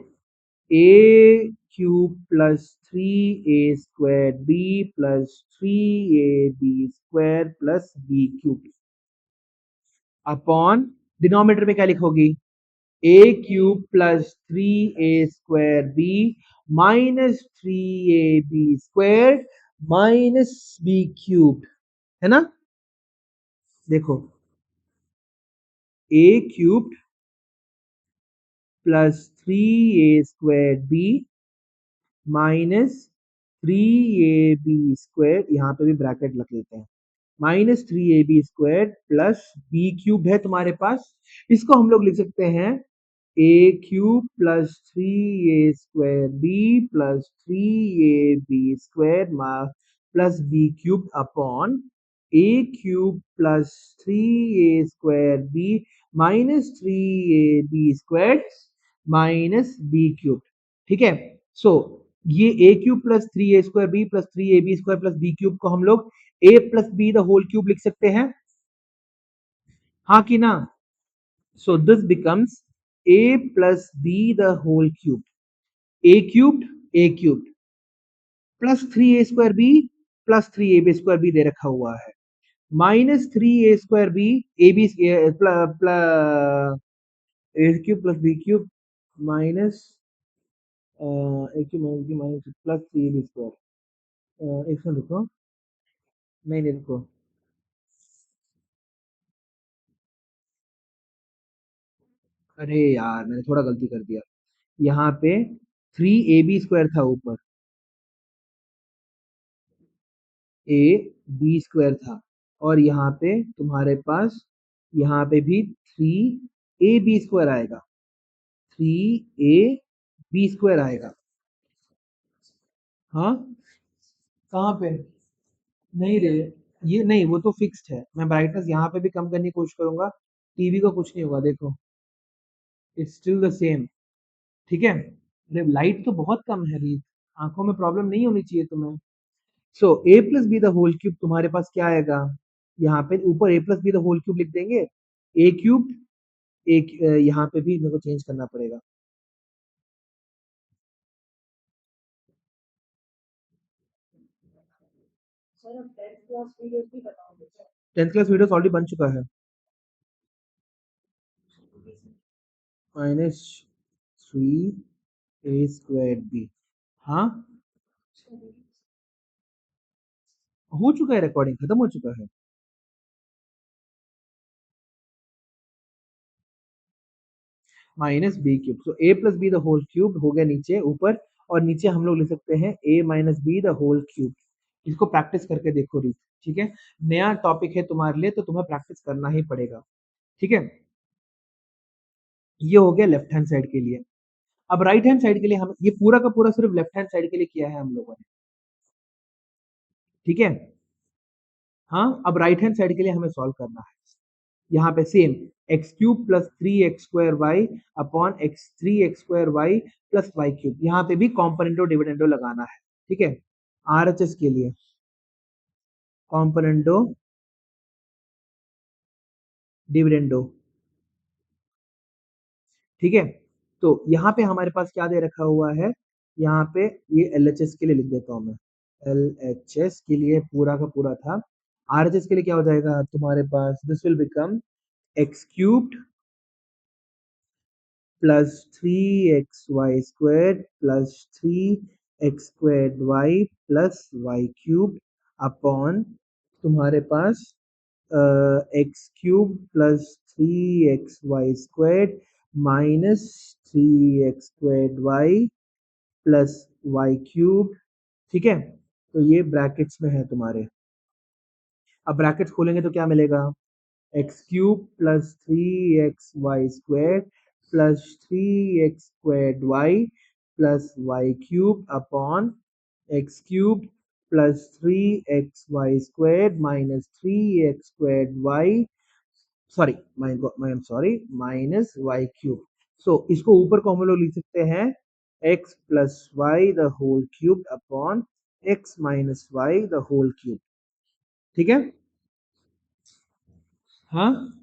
a cube plus 3a² b plus 3ab² plus B cube upon denominator में क्या लिखोगी, a cube plus 3a² b minus 3ab² minus B cube, है ना। देखो a cube plus 3a² b minus 3ab², यहाँ पे भी ब्रैकेट लग लेते हैं, minus 3ab² plus B cube है तुम्हारे पास। इसको हम लोग लिख सकते हैं a cube plus 3a² b plus 3ab² plus B cube upon a cube plus 3a² b minus 3ab² minus B cube, ठीक है। सो ये a cube plus 3a² b plus 3ab² plus B cube को हम लोग a plus B the whole cube लिख सकते हैं, हाँ कि ना। So this becomes a plus b the whole cube, a cubed plus 3a² b plus 3ab² b दे रखा हुआ है, minus 3a² b A B A cube plus B cube minus A cube minus plus 3ab²। एक minute रुको, नहीं रुको, अरे यार मैंने थोड़ा गलती कर दिया, यहाँ पे 3ab² था ऊपर, ए बी स्क्वायर था, और यहाँ पे तुम्हारे पास यहाँ पे भी 3ab² आएगा, 3ab² आएगा। हाँ कहाँ पे, नहीं रे, ये नहीं, वो तो फिक्स्ड है। मैं ब्राइटनेस यहाँ पे भी कम करने की कोशिश करूंगा, टीवी को कुछ नहीं होगा, देखो इट्स स्टिल द सेम, ठीक है। अरे लाइट तो बहुत कम है रीत, आंखों में प्रॉब्लम नहीं होनी चाहिए तुम्हें। So A plus B the whole cube तुम्हारे पास क्या आएगा, यहाँ पे ऊपर a plus B the whole cube लिख देंगे, ए क्यूब एक यहाँ पे भी मेरे को चेंज करना पड़ेगा। टेंथ क्लास वीडियो ऑलरेडी बन चुका है, माइनस 3a² बी, हाँ हो चुका है, रिकॉर्डिंग खत्म हो चुका है। Minus B cube, so A plus B the whole cube हो गया नीचे, ऊपर और नीचे हम लोग लिख सकते हैं a minus B the whole cube. इसको प्रैक्टिस करके देखो रीत, ठीक है। नया टॉपिक है तुम्हारे लिए तो तुम्हें प्रैक्टिस करना ही पड़ेगा, ठीक है। ये हो गया लेफ्ट हैंड साइड के लिए। अब राइट हैंड साइड के लिए हम ये पूरा का पूरा सिर्फ लेफ्ट हैंड साइड के लिए किया है हम लोगों ने, ठीक है। हाँ अब राइट हैंड साइड के लिए हमें सॉल्व करना है। यहाँ पे same X cube plus 3x² Y upon X 3x² Y plus Y cube, यहाँ पे भी कॉम्पोनेंटो डिविडेंडो लगाना है, ठीक है। आरएचएस के लिए कॉम्पोनेंटो डिविडेंडो, ठीक है। तो यहाँ पे हमारे पास क्या दे रखा हुआ है, यहाँ पे ये एलएचएस के लिए लिख देता हूँ मैं, एलएचएस के लिए पूरा का पूरा था। आरएचएस के लिए क्या हो जाएगा तुम्हारे पास, this will become x cubed plus 3xy² plus 3x² plus Y cube upon तुम्हारे पास x cube plus 3xy² minus 3x² plus Y cube, ठीक है। तो ये ब्रैकेट्स में है तुम्हारे। अब ब्रैकेट्स खोलेंगे तो क्या मिलेगा, x cube plus 3xy² plus 3x² Y plus Y cube upon x cube plus 3xy² minus 3x²y, sorry I am sorry, minus y cube. So इसको ऊपर को हम लोग लिख सकते हैं x plus Y the whole cube upon x minus Y the whole cube. ठीक है, हाँ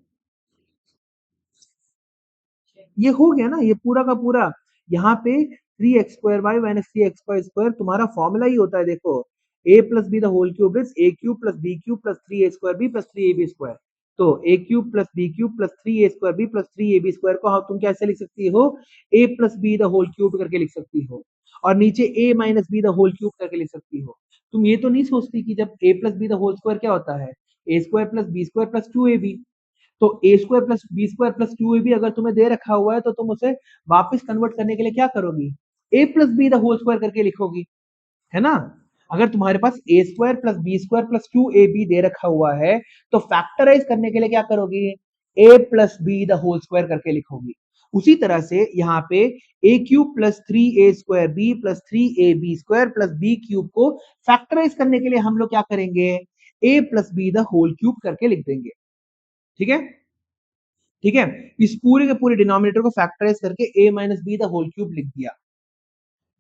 ये हो गया ना, ये पूरा का पूरा। यहाँ पे 3x² माइनस 3x² तुम्हारा फॉर्मूला ही होता है, देखो a plus B the whole cube is a cube plus b cube plus 3a² b plus 3ab²। तो a cube plus b cube plus 3a² b plus 3ab² को तुम कैसे लिख सकती हो, a plus b the whole cube करके लिख सकती हो, और नीचे a minus b the whole cube करके लिख सकती हो। तुम ये तो नहीं सोचती कि जब a plus B the whole square क्या होता है, a² plus b² plus 2ab। तो a² plus b² plus 2ab अगर तुम्हें दे रखा हुआ है तो तुम उसे वापस कन्वर्ट करने के लिए क्या करोगी, a plus B the whole square करके लिखोगी, है ना। अगर तुम्हारे पास a² plus b² plus 2ab दे रखा हुआ है तो फैक्टराइज करने के लिए क्या करोगी, a plus B the whole square करके लिखोगी। उसी तरह से यहाँ पे a cube plus 3a² b plus 3ab² plus b cube को फैक्टराइज करने के लिए हम लोग क्या करेंगे, a plus B the whole cube करके लिख देंगे। ठीक है, ठीक है, इस पूरे के पूरे डिनोमिनेटर को फैक्टराइज करके a minus B the whole cube लिख दिया।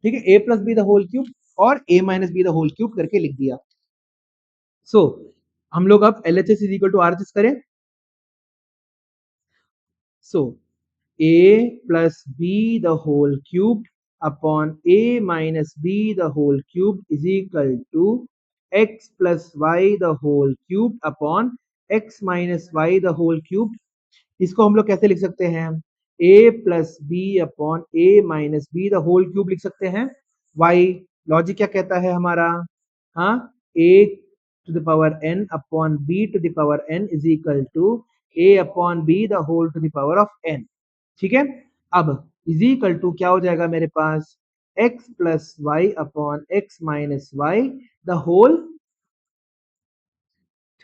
ठीक है, a plus B the whole cube और a minus B the whole cube करके लिख दिया। सो हम लोग अब LHS is equal to RHS करें। So a plus B the whole cube upon a minus B the whole cube is equal to x plus Y the whole cube upon x minus Y the whole cube. इसको हम लोग कैसे लिख सकते हैं, a plus B upon a minus B the whole cube लिख सकते हैं। y लॉजिक क्या कहता है हमारा, हाँ, a to the power n upon b to the power n is equal to a upon b the whole to the power of n। ठीक है, अब इज इक्वल टू क्या हो जाएगा मेरे पास, x plus Y upon x minus Y the whole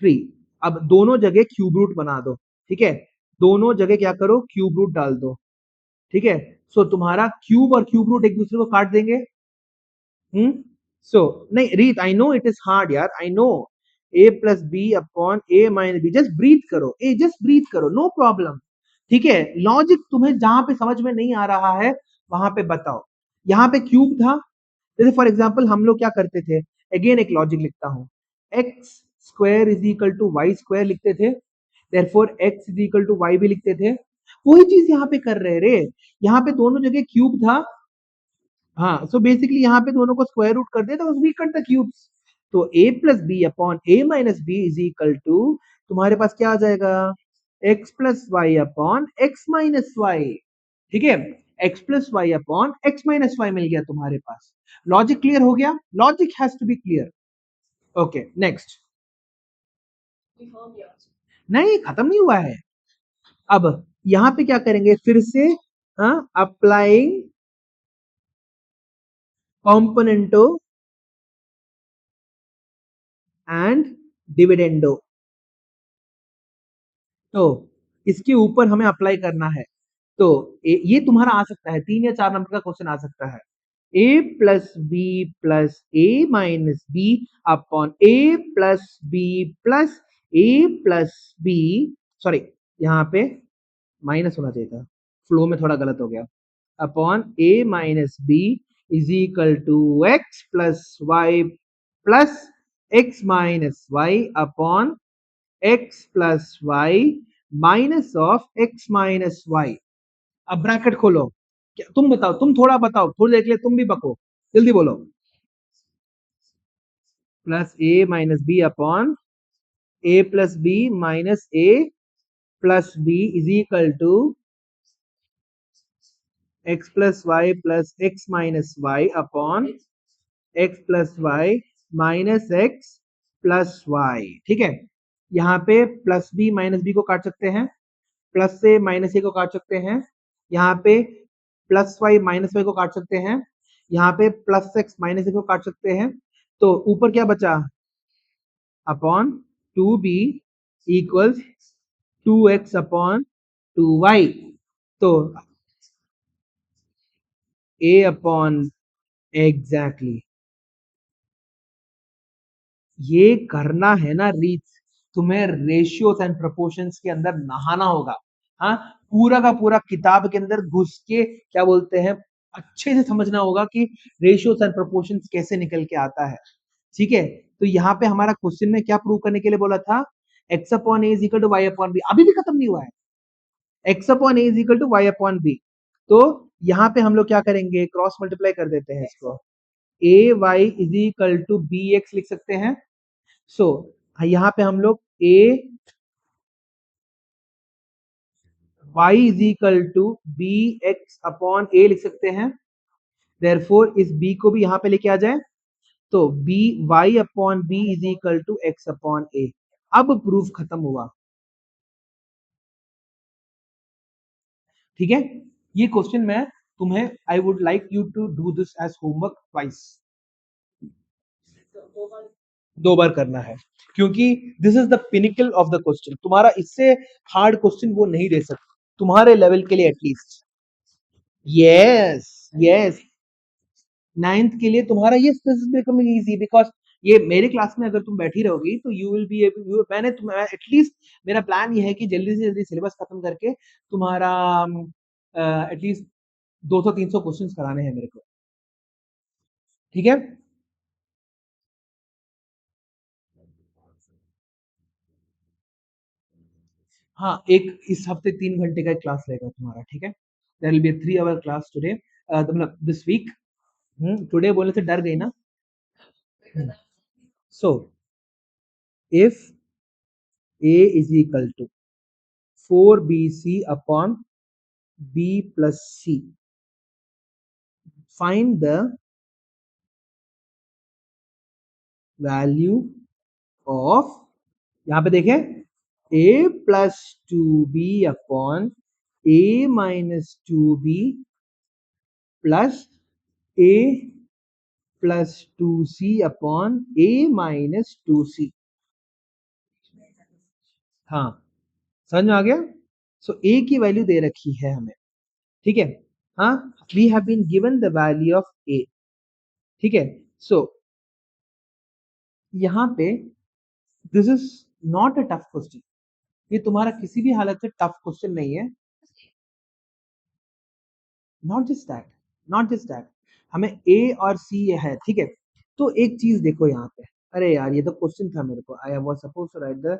3। अब दोनों जगह क्यूब रूट बना दो। ठीक है, दोनों जगह क्या करो, क्यूब रूट डाल दो। ठीक है, सो तुम्हारा क्यूब और क्यूब रूट एक दूसरे को काट देंगे। सो नहीं रीत, I know it is hard यार, I know. a plus B upon a minus b, just breathe करो, ए जस्ट ब्रीथ करो, नो प्रॉब्लम। ठीक है, लॉजिक तुम्हें जहां पे समझ में नहीं आ रहा है वहां पे बताओ। यहाँ पे क्यूब था, जैसे फॉर एग्जाम्पल हम लोग क्या करते थे, अगेन एक लॉजिक लिखता हूँ, X square is equal to Y square लिखते थे, therefore X is equal to Y भी लिखते थे। वही चीज यहाँ पे कर रहे रे, यहाँ पे दोनों जगह क्यूब था। हाँ, सो बेसिकली यहाँ पे दोनों को स्क्वायर रूट कर दिया तो वी कट द क्यूब्स। तो a plus B upon a minus B is equal to तुम्हारे पास क्या आ जाएगा, x plus Y upon x minus y. ठीक है, x plus Y upon x minus y मिल गया तुम्हारे पास। लॉजिक क्लियर हो गया, logic has to be clear. Okay next, नहीं खत्म नहीं हुआ है। अब यहाँ पे क्या करेंगे फिर से, अप्लाइंग कॉम्पोनेंटो एंड डिविडेंडो। तो इसके ऊपर हमें अप्लाई करना है। तो ये तुम्हारा आ सकता है, 3 या 4 नंबर का क्वेश्चन आ सकता है, a plus B plus A minus B upon A plus B plus A plus B, sorry यहाँ पे माइनस होना चाहिए था, फ्लो में थोड़ा गलत हो गया, upon A minus B is equal to X plus Y plus X minus Y upon X plus Y minus of X minus Y. अब ब्रैकेट खोलो, क्या तुम बताओ, तुम थोड़ा बताओ, थोड़ी देर के लिए तुम भी बको, जल्दी बोलो, plus A minus B upon A plus B minus A plus B is equal to X plus Y plus X minus Y upon X plus Y minus X plus Y. ठीक है, यहाँ पे प्लस बी माइनस बी को काट सकते हैं, plus से minus ए को काट सकते हैं, यहाँ पे प्लस वाई माइनस वाई को काट सकते हैं, यहाँ पे प्लस एक्स माइनस एक्स को काट सकते हैं। तो ऊपर क्या बचा, upon 2b equals 2x upon 2y। तो a अपॉन, एग्जैक्टली ये करना है ना रीत, तुम्हें रेशियोज एंड प्रोपोर्शंस के अंदर नहाना होगा। हाँ, पूरा का पूरा किताब के अंदर घुस के क्या बोलते हैं, अच्छे से समझना होगा कि रेशियोज एंड प्रोपोर्शंस कैसे निकल के आता है। ठीक है, तो यहाँ पे हमारा क्वेश्चन में क्या प्रूव करने के लिए बोला था, X upon A is equal to Y upon B, अभी भी खत्म नहीं हुआ है। X upon A is equal to Y upon B, तो यहाँ पे हम लोग क्या करेंगे, क्रॉस मल्टीप्लाई कर देते हैं इसको, a y is equal to b x लिख सकते हैं। सो यहाँ पे हम लोग a y is equal to b x upon a लिख सकते हैं। देयरफॉर इस बी को भी यहाँ पे लेके आ जाए, तो b y upon B is equal to x upon a. अब प्रूफ खत्म हुआ। ठीक है, ये क्वेश्चन मैं तुम्हें, I would like you to do this as homework twice, 2 बार करना है, क्योंकि this is the pinnacle of the question. तुम्हारा इससे हार्ड क्वेश्चन वो नहीं दे सकते तुम्हारे लेवल के लिए एटलीस्ट। यस यस, 9th के लिए तुम्हारा ये बिकमिंग इजी, बिकॉज ये मेरे क्लास में अगर तुम बैठी रहोगी तो यू विल बी एबल, मैंने तुम्हारा एटलीस्ट, मेरा प्लान ये है कि जल्दी से जल्दी सिलेबस खत्म करके तुम्हारा एटलीस्ट 200-300 क्वेश्चंस कराने हैं मेरे को। ठीक है, हाँ, एक इस हफ्ते 3 घंटे का एक क्लास रहेगा तुम्हारा। ठीक है, there will be 3 hour class today, मतलब दिस वीक। टुडे बोलने से डर गई ना। So if A is equal to 4bc upon b plus c, find the value of, यहाँ पे देखें, a plus 2b upon a minus 2b plus a plus 2c upon a minus 2c। हाँ, समझ में आ गया। सो a की value दे रखी है हमें। ठीक है, हाँ, we have been given the value of a। ठीक है, सो यहाँ पे this is not a tough question, ये तुम्हारा किसी भी हालत से टफ क्वेश्चन नहीं है। Not just that, not just that, हमें ए और सी है। ठीक है, तो एक चीज देखो यहाँ पे, अरे यार ये तो क्वेश्चन था मेरे को, I was suppose to write the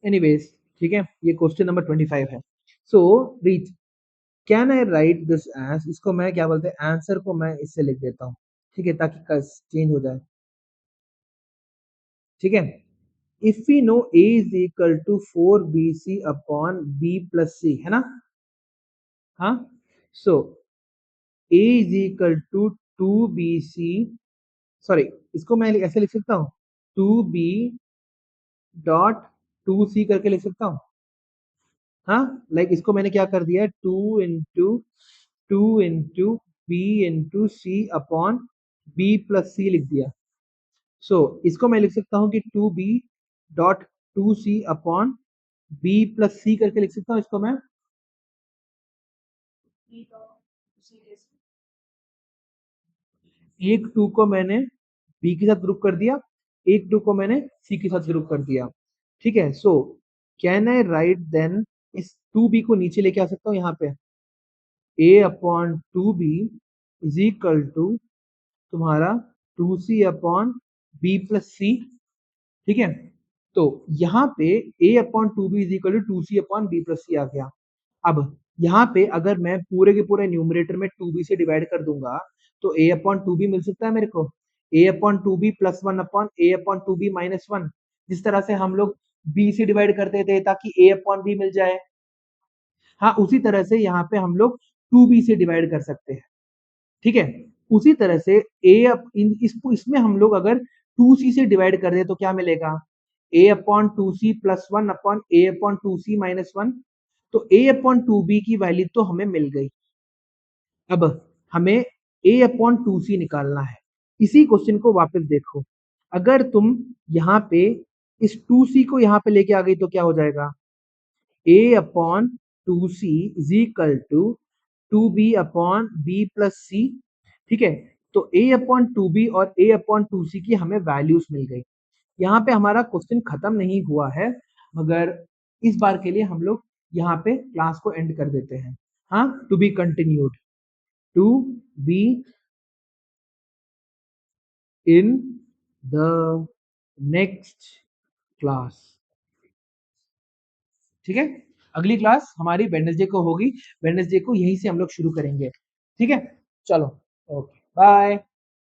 anyways. ठीक है, ये क्वेश्चन नंबर 25 है। So reach, can I write this as, इसको मैं क्या बोलते हैं, आंसर को मैं इससे लिख देता हूँ। ठीक है, ताकि चेंज हो जाए। ठीक है, if we know a is equal to 4bc upon b plus c, है ना। हाँ, so a is equal to 2bc, sorry, इसको मैं ऐसे लिख सकता हूँ, 2b डॉट 2c करके लिख सकता हूँ। हाँ, लाइक इसको मैंने क्या कर दिया, 2 इंटू बी इंटू सी अपॉन बी प्लस सी लिख दिया। सो इसको मैं लिख सकता हूँ कि 2b.2c अपॉन बी प्लस सी करके लिख सकता हूँ इसको मैं। एक 2 को मैंने बी के साथ ग्रुप कर दिया, एक 2 को मैंने सी के साथ ग्रुप कर दिया। ठीक है, so can I write then, इस 2b को नीचे लेके आ सकता हूँ यहाँ पे, a upon 2b is equal to तुम्हारा 2c अपॉन बी प्लस सी। ठीक है, तो यहाँ पे a upon 2b is equal to 2c upon b plus c आ गया। अब यहाँ पे अगर मैं पूरे के पूरे न्यूमरेटर में 2b से डिवाइड कर दूंगा तो a अपॉन 2b मिल सकता है मेरे को, a upon 2b plus 1 upon a upon 2b minus 1, जिस तरह से हम लोग b से डिवाइड करते थे ताकि a अपॉन b मिल जाए। हाँ, उसी तरह से यहाँ पे हम लोग 2b से डिवाइड कर सकते हैं। ठीक है, उसी तरह से इसमें हम लोग अगर 2c से डिवाइड कर दे तो क्या मिलेगा, a upon 2c plus 1 upon a upon 2c minus 1, तो a अपॉन 2b की वैल्यू तो हमें मिल गई। अब हमें a अपॉन 2c निकालना है। इसी क्वेश्चन को वापस देखो, अगर तुम यहाँ पे इस 2c को यहाँ पे लेके आ गई तो क्या हो जाएगा, a upon 2c is equal to 2b upon b plus c। ठीक है, तो a अपॉन 2b और a अपॉन 2c की हमें वैल्यूज मिल गई। यहाँ पे हमारा क्वेश्चन खत्म नहीं हुआ है, मगर इस बार के लिए हम लोग यहाँ पे क्लास को एंड कर देते हैं। हाँ, to be continued, to be in the next class. ठीक है, अगली क्लास हमारी वेडनेसडे को होगी, वेडनेसडे को यहीं से हम लोग शुरू करेंगे। ठीक है, चलो, ओके, बाय।